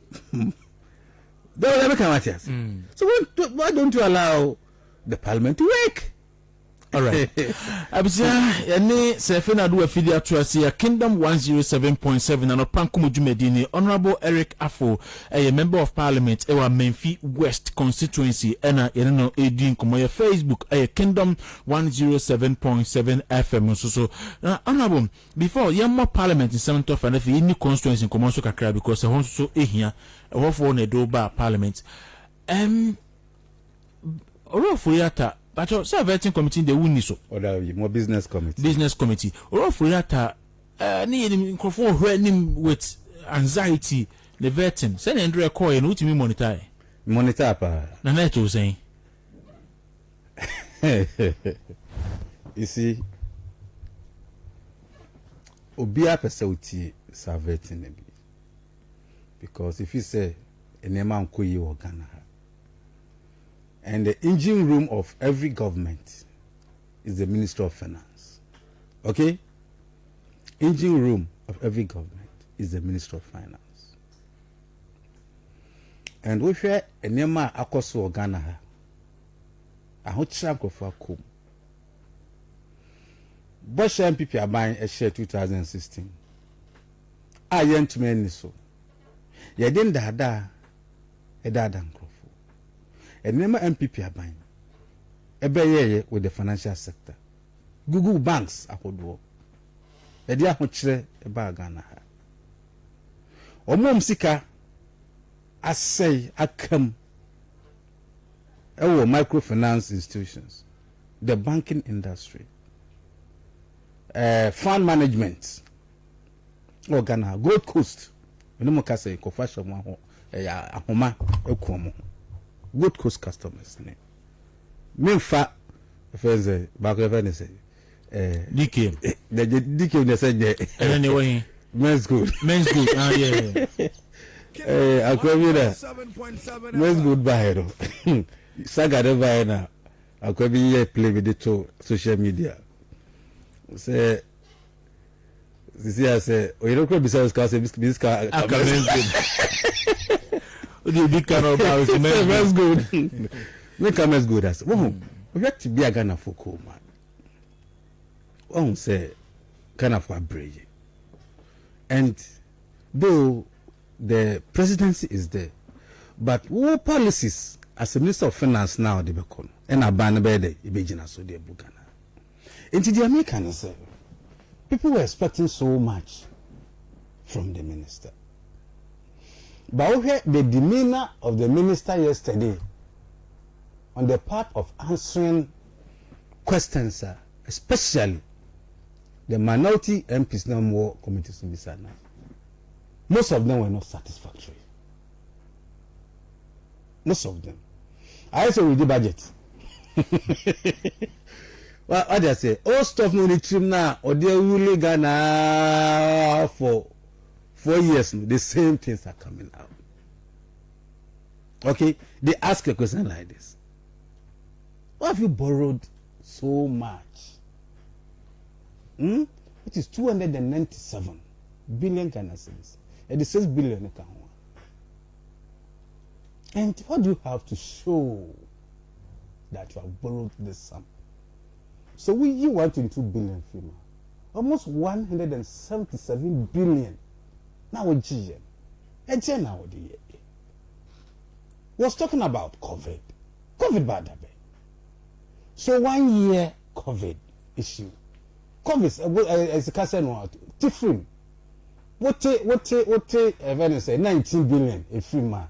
Don't let me come at us. So why don't you allow the parliament to work? All right. Abisia any sefena do afidia to us here Kingdom 107.7 and Opankumu Jumedini Honorable Eric Afo a member of parliament ewa Menfi West constituency ena yenno edin komo ya Facebook a Kingdom 107.7 FM so honorable before yamma parliament in 7th of and if any constituency komo so kakra because e hon so ehia e ho for na do ba parliament orofuriata but your vetting committee the win so or more business committee orofuriata ni microphone him with anxiety the vetting send Andrew call and ultimate monitor pa na net was saying you see obia pese uti serveting because if you say enema nkoyi wo Ghana and the engine room of every government is the Minister of Finance. Okay? Engine room of every government is the Minister of Finance. And we share a nema akoso Ghana. I hope Trump of Akum. Bush MPP are buying a share 2016. I yent to many so. Ya didn't da a dadan. And remember MPP are buying. Ebe with the financial sector. Google banks akodo. E dia ho kire e ba Ghana ha. Omom sika asay akam ewo microfinance institutions, the banking industry, fund management. O Ghana Gold Coast. We no mo ka say ko fashion mo ho ahoma ekuomo. Good Coast customers. Memfa feze back even say DK. The DK they say anyway men's good. Yeah. Akwabira. Men's good by saga de by na akwabi play with the social media. Say this year say you don't besides cause this car the big kind of men's good. Make a men's good as we have to be a Ghana for cool man. One say Ghana for a bridge. And though the presidency is there, but what policies as a Minister of Finance now they become and a ban bed ibejina so they Ghana. Into the Americans, people were expecting so much from the minister. But the demeanor of the minister yesterday on the part of answering questions, especially the minority MPs no more committees in this now. Most of them were not satisfactory. Most of them. I also with the budget. Well, what do I say? All stuff no need trim now, or they will Ghana for 4 years. The same things are coming out. Okay, they ask a question like this: why have you borrowed so much? It is 297 billion Ghana cedis. And it says billion. And what do you have to show that you have borrowed this sum? So you want 22 billion FEMA. almost 177 billion. Now we GM. And now the was talking about COVID. COVID bad. So 1 year COVID issue. COVID as a cousin what different. What say 19 billion a free man.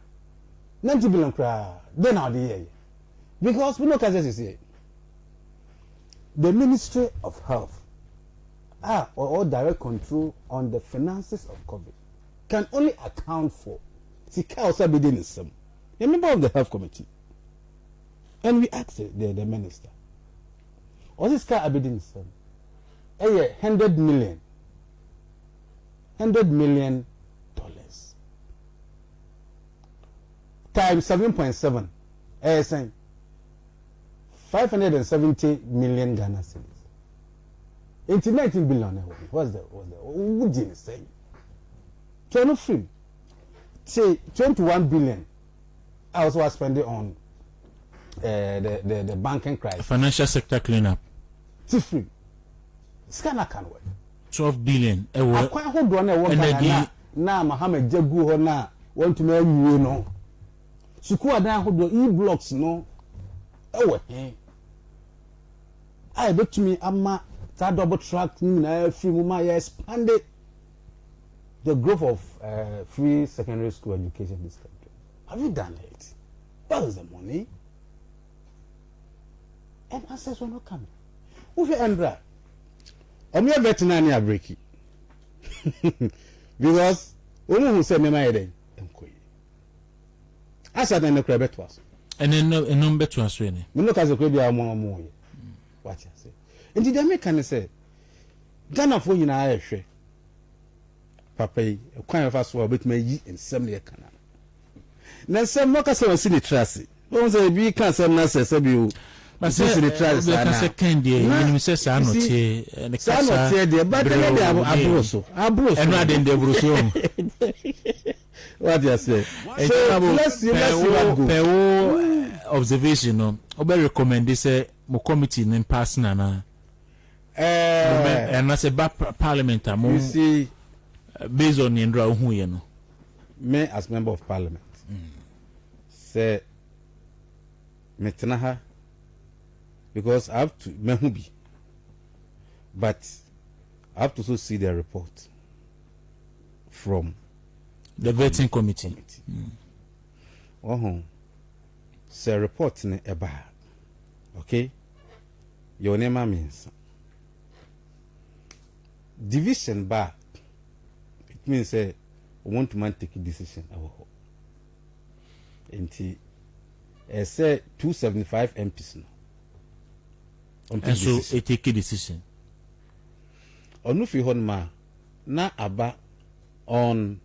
90 billion cry. Then how the year. Because we know as say the Ministry of Health or direct control on the finances of COVID can only account for Sika also be doing some. A member of the health committee. And we asked the minister. Or this car abiding some. $100 million. $100 million times 7.7 saying 570 million Ghana cedis. 19 billion. What's the what you say? 23 say 21 billion I was spending on the banking crisis, financial sector cleanup. Free scanner can work 12 billion. I quite hold on a now Mohammed Jagu na want to know you know. Sukua dan hold e-blocks no. I bet to me ama that double track free muma expanded the growth of free secondary school education in this country. Have you done it? Where is the money? And answers will not come. Who you Andra? I'm your veterinary a breaky. Because who said me my day? I said no crab to us. And then no number to us really. We look as a crab more. What you say? And did I can say Ghana for you na share. Papa, a kind of us were bit me in some year canal. Now some mockers are seen it trusty. Don't say be cancer nurses of you. But since the trust is second day, you say Sanote and the Sanote, the but Abroso, and not in the Brusso. What do you say? Let's see observation. I recommend this mo committee in person and as a parliament. You see, based on Indra who you know. Me as member of parliament, say metnaha. Because I have to mehubi, but I have to also see the report from the vetting committee. Say report in a bar. Okay, your name means division bar. It means we want to man take a decision. And say 275 MPs now. And so it take a decision. Onufi honma na aba on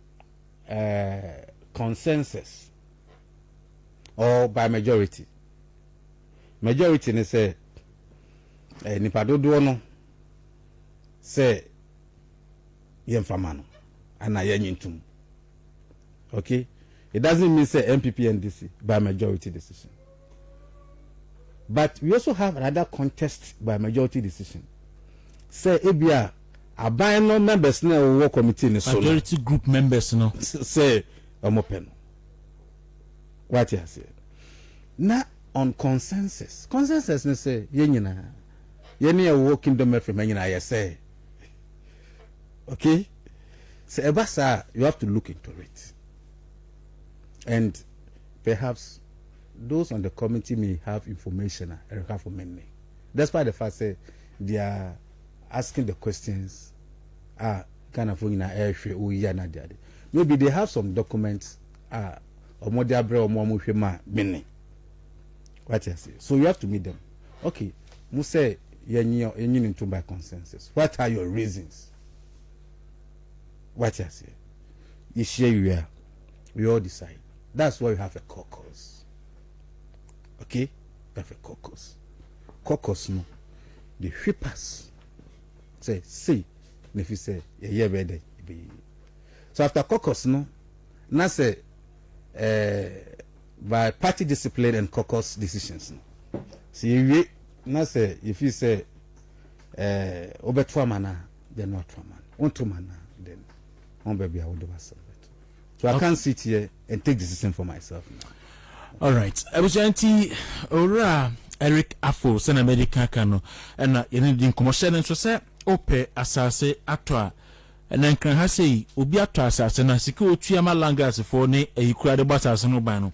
consensus or by majority. Majority ne say nipa dodo no say yemfama no ana yanyintum. Okay, it doesn't mean say MPP NDC by majority decision. But we also have another contest by majority decision. Say Ebia abandon members na work committee in solo. Majority group members no. Say omopen. What you say? Na on consensus. Consensus ne say yenyina. Yeni a working the mefre menyina ye say. Okay? Say ebasa you have to look into it. And perhaps those on the committee may have information for many. That's why the fact say they are asking the questions kind of maybe they have some documents or more many. What I say. So you have to meet them. Okay, you say you're into by consensus. What are your reasons? What I say. You share we all decide. That's why we have a caucus. Okay, that's a caucus. Caucus no, the whippers say, if you say yeah, ready. So after caucus no, now say by party discipline and caucus decisions no. See now say if you say obetua mana they're not for man. Want to man, then one baby I would do myself. So I can't sit here and take decision for myself now. All right. I was anti Ora Eric Afo, Sena Medical Cano, and in commercial and so say, Ope Asase Atwa, and then can say, Ubiato Assassin, and Siku Chiama Langas for ne a crowd about as no bano.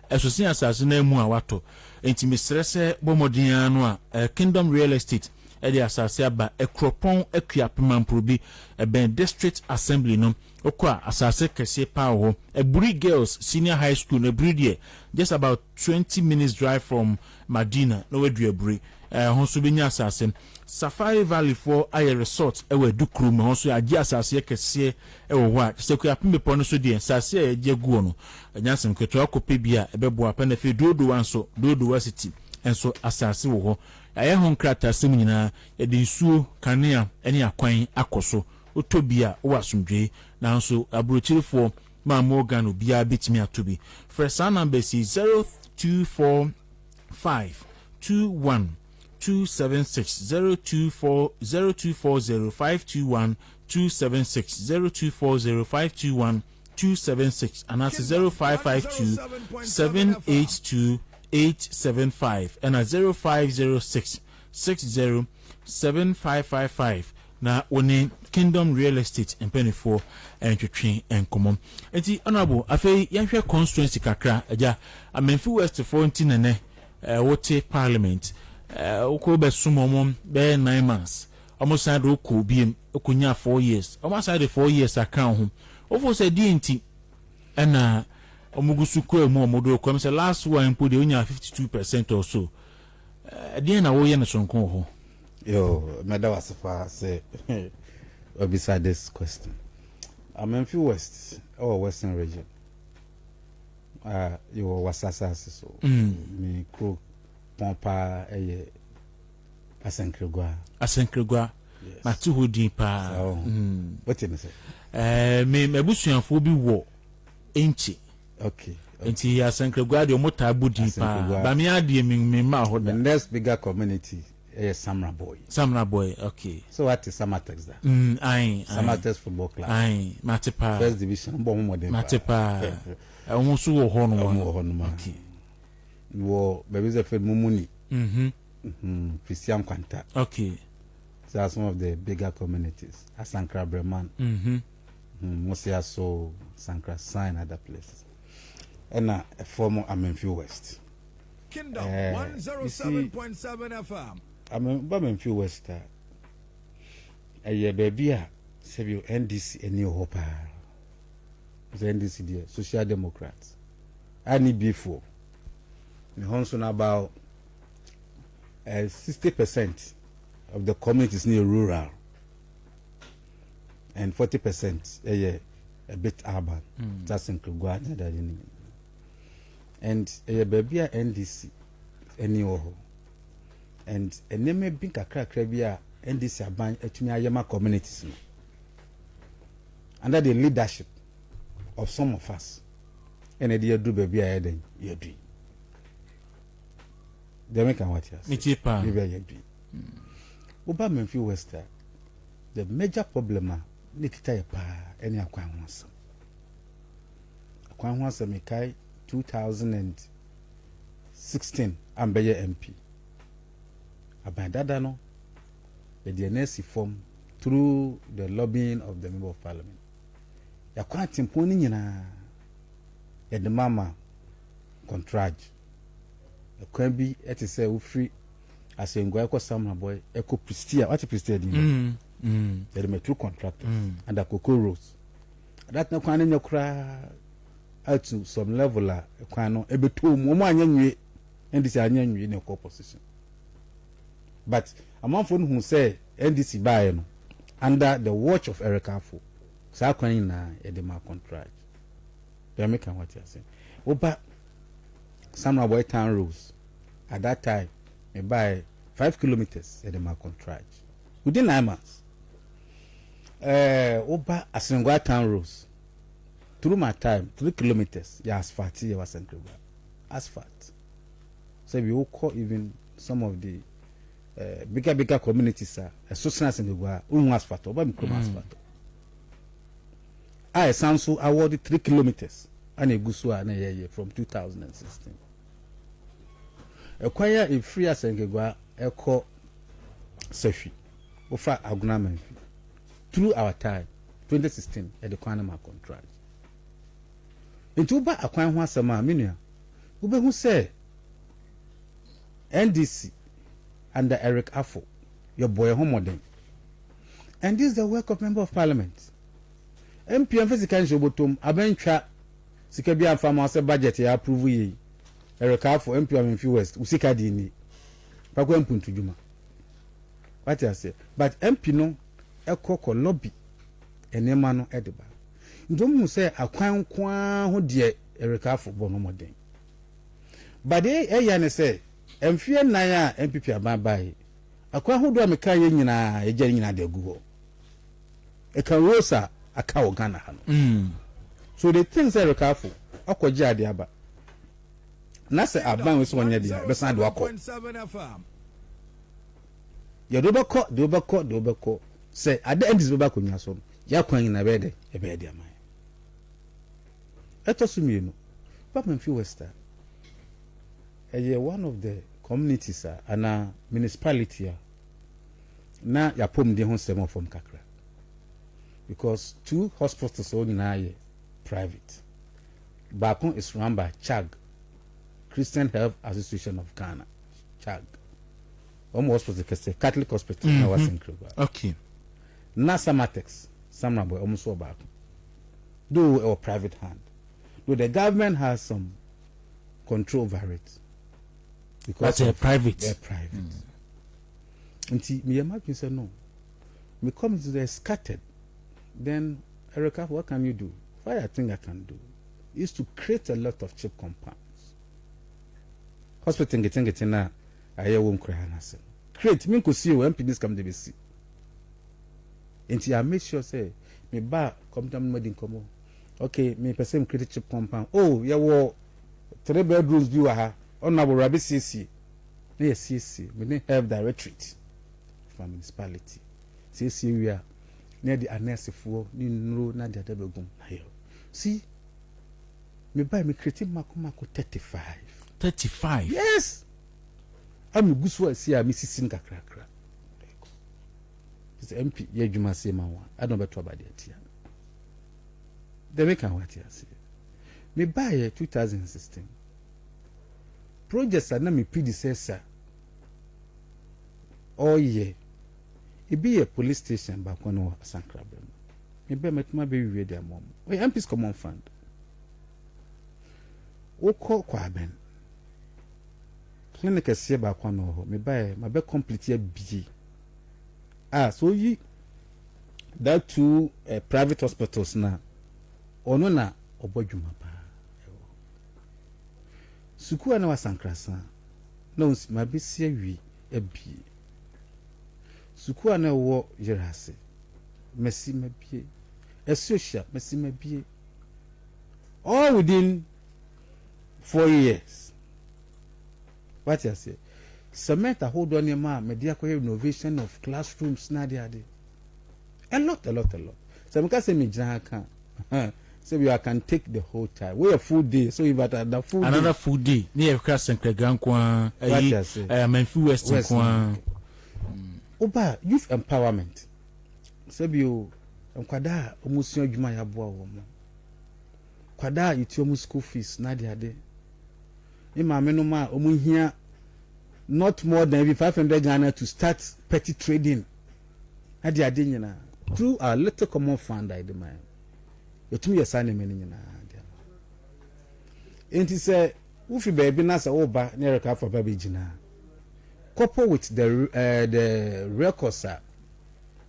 As we see assassin Muawato, Intimisrese Bomodianoa, a Kingdom Real Estate. Edi asase aba ekropon akuapman probi ben district assembly no okwa asase kese pa ho Eburi Girls Senior High School no Eburi just about 20 minutes drive from Madina no we do Eburi honso benya asase Safari Valley for aye resort ewe dukru me honso agi asase kese ewo ho a se kuapem po no so die asase agi aguo no nyansem kweto akope bia ebebo apa na fe dodo wanso dodo wasiti enso asase wo ho aye hon krata sem nyina e de nsuo kanea ene akwan akoso otobia wo asomdwe nanso abrochirifo ma Morgan obia betimi atobi first number is 024521 276 0240521276 0240521276 and that's 0552 782 875 and a 0506 607555 na one Kingdom Real Estate and penny for and to train and common. Enti honorable afei yanhwe constituency kakra aja amenfi West 14 ene wote parliament oko be sumomom be 9 months almost side oko biem okunya 4 years almost side 4 years account ho ofo say di enti na omugusu ko mu omodo ko say last one put the onya 52% or so dey na wo ye na sonko ho yo meda wasifa say beside this question I'm in West or Western region you wasasa so me crook pompa asenkregwa matu hodi pa what you say me mebusuanfo bi wo enchi okay enti asenkregwa de mota abudi pa ba me ade me ma ho da the next bigger community Samra boy okay so what is Samatex that Samatex football club Matepa first division bo mo de Matepa almost wo ho no okay wo baby ze fed mumuni Christian Kwanta okay so are some of the bigger communities Asankra Breman Mosia so Sankra sign other places and a former Amenfi West Kingdom 107.7 FM Amenfi West baby say NDC any hope the NDC there Social Democrats I need before the Honson about 60% of the communities near rural and 40% a bit urban. That's in Kugwa and baby NDC any oho and a name being a crabia NDC aban etumi communities under the leadership of some of us and a dear do baby I then you do. They make what yes. Mitipa. Oba Menfi Wester. The major problem nikita pa any akwanwansa. Akwanwansa mekai 2016 ambeye MP. Abandada no the DNS form through the lobbying of the member of parliament. Ya kwa timponi nyina ya the mama contract. Can be at a say free as a Guaco Summer boy, Eco Pristia, what a Pristia, they're my true contractors and a cocoa rose. That no can in your cry out to some level, a quano, a bit too more and this onion in your composition. But among them who say NDC buy under the watch of Erica Fu, Saquanina, a demand contract. They're making what you're saying. Oh, but some of white town rules at that time may buy 5 kilometers at the contract within 9 months. Over Asengwa town rules through my time 3 kilometers. Yeah, asphalt here was asphalt. So we will call even some of the bigger communities are so sense in the world asphalt or asphalt. I Sansu awarded 3 kilometers and a gusua and a year from 2016. Acquire a free as a echo sefi offer agreement through our time 2016 at the Quanama contract. Into ba akwan ho asema menua ube hu say NDC under Eric Affo your boy homodem, and this is the work of member of parliament. MP and physical jobotom abentwa sika bia farmer say budget ya approve yi Eric Affo MP and Mfi West usika di ni pakwa mpuntu djuma. What I say, but MP no ekoko lobby enema no edeba ndomu say akwan kwa ho de Eric Affo bo no modern, but ya ne say emfie nan a MPP ababai akwan ho do ameka ye nyina eje nyina de gu ho e kan rosa aka o Ghana ha no. So the things Eric Affo akoje ade aba na say aban we so nya de be san do akọ ye do beko say ade endis be ba konwa so ya kwan nyina be de e be de amai etosumi no papa Mfi West one of the communities and a municipality na ya pom de ho stem from kakra, because 2 hospitals are in private. Bakon is run by CHAG, Christian Health Association of Ghana, CHAG. Hospital Catholic hospital na was in Kruger. Okay. Nasa Matex, Samra boy almost so back. Do a private hand. Though the government has some control over it. Because they're private. They're private. Until me imagine say no. Me come to the scattered. Then Eric, what can you do? What I think I can do is to create a lot of cheap compounds. Hospital getting na I won't cry na say. Create me could see you MP this come to be see. Until I make sure say me ba come down me come. Okay, me person create cheap compound. Oh, yeah, 3 bedrooms view ha. Honorable Rabbi CC, near CC, we need help directorate from municipality. CC we are near the Anesi for no na the Debegum. See, me buy me creating Makumako 35. 35? Yes. I'm a good one. See, I'm Mrs. Singa Cracker. It's MP, you must say, man, I don't bet about it. They make a what you say. Me buy 2016. Projects are not my predecessor. Oh yeah, it be a police station back when I was Sankra. Maybe my baby read their mom. We MP's common fund. O call Quaben. Clinic is here back one or me buy my bed complete here B. So ye that 2 private hospitals now. Or no na obojuma pa. Suku ana wasankrasa no ma be sia wi abi suku ana wo yerase mesi mabie esosha mesi mabie all within 4 years. What you say cement a hold on your ma media renovation of classrooms na dey a lot so me ka say me jina kan so you can take the whole time. We a full day, so if at the full another day, full day. Near cross and Kregankwa, Mfi West and Oba youth empowerment. So you kwada omusun adwuma ya boa wo mo. Kwada yitiomu school fees na dia de. E ma me no ma omuhia not more than 500 Ghana to start petty trading. Na dia de nyina through our little common fund I demand. Yotumi yesane meni nyina dia. Enti say ufi baby na say oba na Eric Affo baby jina. Couple with the records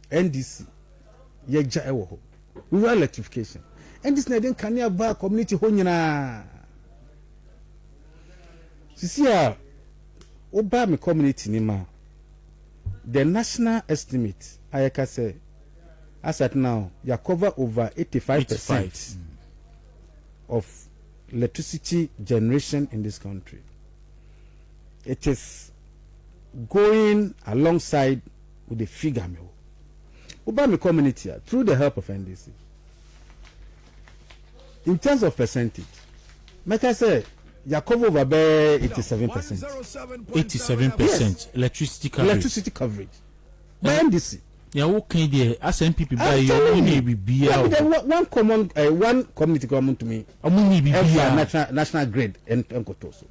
NDC yeja ewo ho. Rural electrification. And this na den kania ba community ho nyina. Sisia oba me community ni ma. The national estimate ayaka say as at now, you cover over 85% of electricity generation in this country. It is going alongside with the figure me. About my community through the help of NDC. In terms of percentage, like I say, you cover over 87%. 87%. Yes. Electricity coverage. Electricity coverage. By NDC. Yeah, okay, there. As MPP by you need be one common, one community common to me. National grid and Kotoso.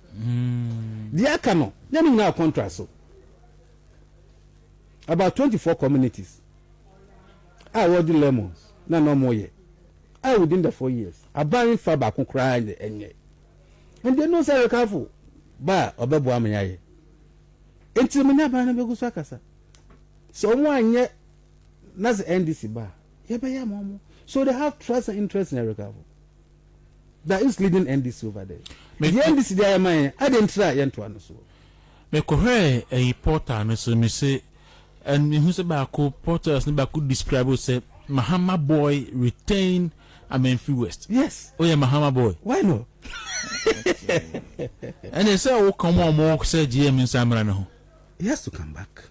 The Akano, then now contrast so. About 24 communities. I award lemons. No more yet. I within the 4 years. I buy Faba can cry in the end. And they know say careful. Ba obebu amenyaye. Enti me na ba na begu so akasa. So one yet that's NDC ba. Yebe ya momo. So they have trust and interest in Erika. That is leading NDC over there. The NDC there man, I didn't try yento ano so. Me ko he a portal no so me say and me hu se ba ko portals no ba could describe say Mahama boy retain Amenfi West. Yes. Oh yeah, Mahama boy. Why no? And they say oh come on more say GM in Samara no. He has to come back.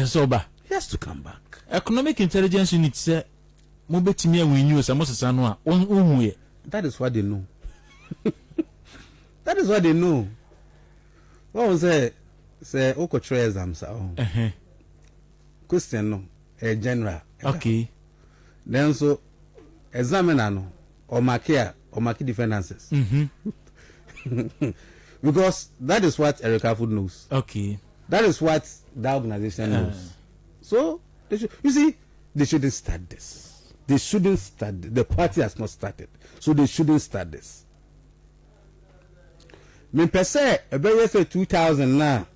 Soba. He has to come back. Economic intelligence unit say mo betimi awin you say mo sesa no a ohun ye. That is what they know. That is what they know. What was say oko try exams question no a general. Okay. Then so examiner no or mark defendances. Because that is what Erika Food knows. Okay. That is what the organization knows. So they should, you see, they shouldn't start this. They shouldn't start. The party has not started, so they shouldn't start this. Me per se, say 2000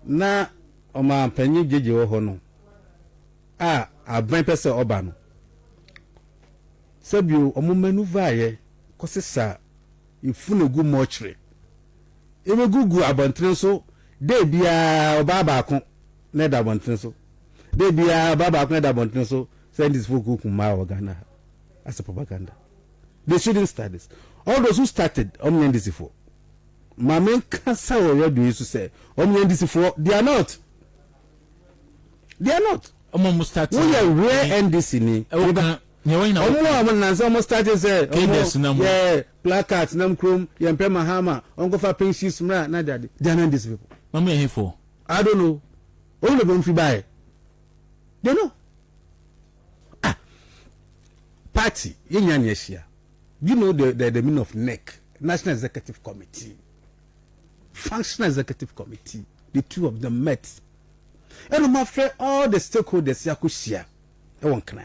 na oma penyi jeje ho no. Aban per se oba no. Sabio omo maneuver aye kosesa ifunegu mochre. Eme gugu abantren so de bia oba ba ko na da abantren so. De bia baba ko na da abantren so send this folk kuma Ghana as a propaganda. They shouldn't start this. All those who started NDC for my main cancer already used to say NDC for they are not. We are rare NDC ni. Almost started say yeah placards nam chrome yempe mahama ongo fa pensions mra na daddy. They are not these people. Mama here for I don't know. Only them fi buy. They know. Party yenya na ehia. You know the meaning of NEC, National Executive Committee, Functional Executive Committee. The two of them met. And I'm afraid all the stakeholders yakushia. I won't cry.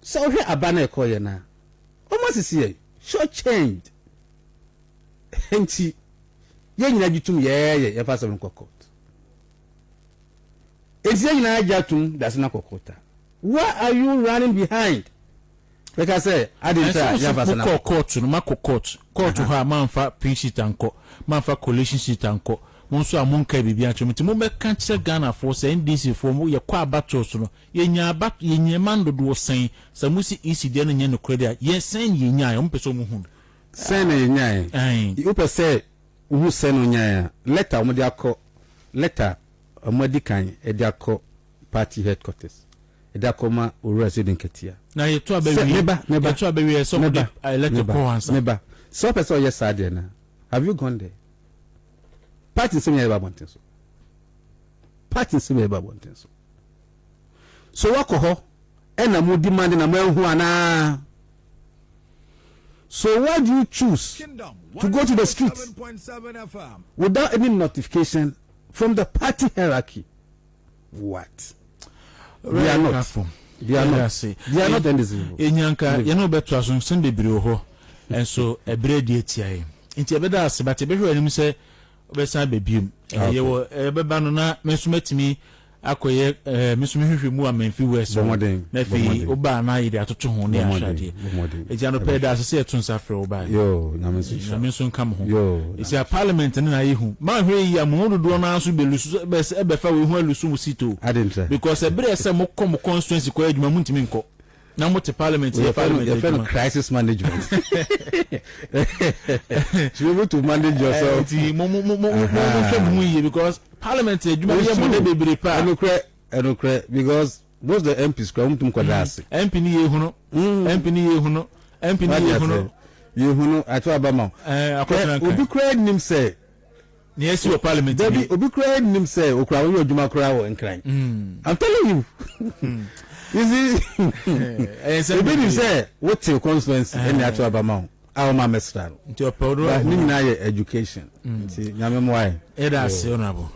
So here abana koye na. Almost is here. Short change. Henti. Ye nyina gitum ye fa so nkokot. Ezi nyina ajatum that's na kokota. Why are you running behind? Like I say, I didn't try. Court ha manfa pinch sheet anko, manfa coalition sheet anko. Monso amonka bibia chomiti mo be kan che Ghana for say NDC for mo ye kwa battles no ye nya mando do sen samusi isi de no nya no credit ye sen ye nya mo peso mo hu sen ye nya you pe say who sen no nya letter mo de akọ letter mo di kan e de akọ party headquarters e de akọ o resident ketia na ye to abawi so mo de elected answer neba so person yes side na have you gone there? Party same eba bontenso. Party same eba bontenso. So wako ho ena mo demand na mo hu ana. So why do you choose to go to the streets without any notification from the party hierarchy? What? They are not. They are not. They are not indivisible. Enyanka ye no beto aso nsem bebre ho enso ebre die tiae. Nti ebeda asebate behwe anim se obesa bebium ye wo ebeba no na mesumatimi akoye mesumhwehwe mu Amenfi West na fi oba na yede atoto ho ne ahwade ejano peda asese etunsa frɛ oba yo na mesu nkam ho yo isi a parliament na yehu ma hwe yi amudu do na aso belusu ebefa we hu alusu mu sito adintra because ebre ese mo constituency ko adwuma mu ntimi nko Now what the parliament? Your crisis management. To be able to manage yourself. Because parliament because most of the MPs come to Mkwadasi. MP ni yehuno. Yehuno atu abama. Obi credit nim say. Yes, your parliament. Obi credit nim say okra wo adwuma kra wo nkran. I'm telling you. You see, obi say what your constituency any atu abama. Our mama mesra. Nti opodo. But ni na education. Nti nyame mo ai. Eda se honorable.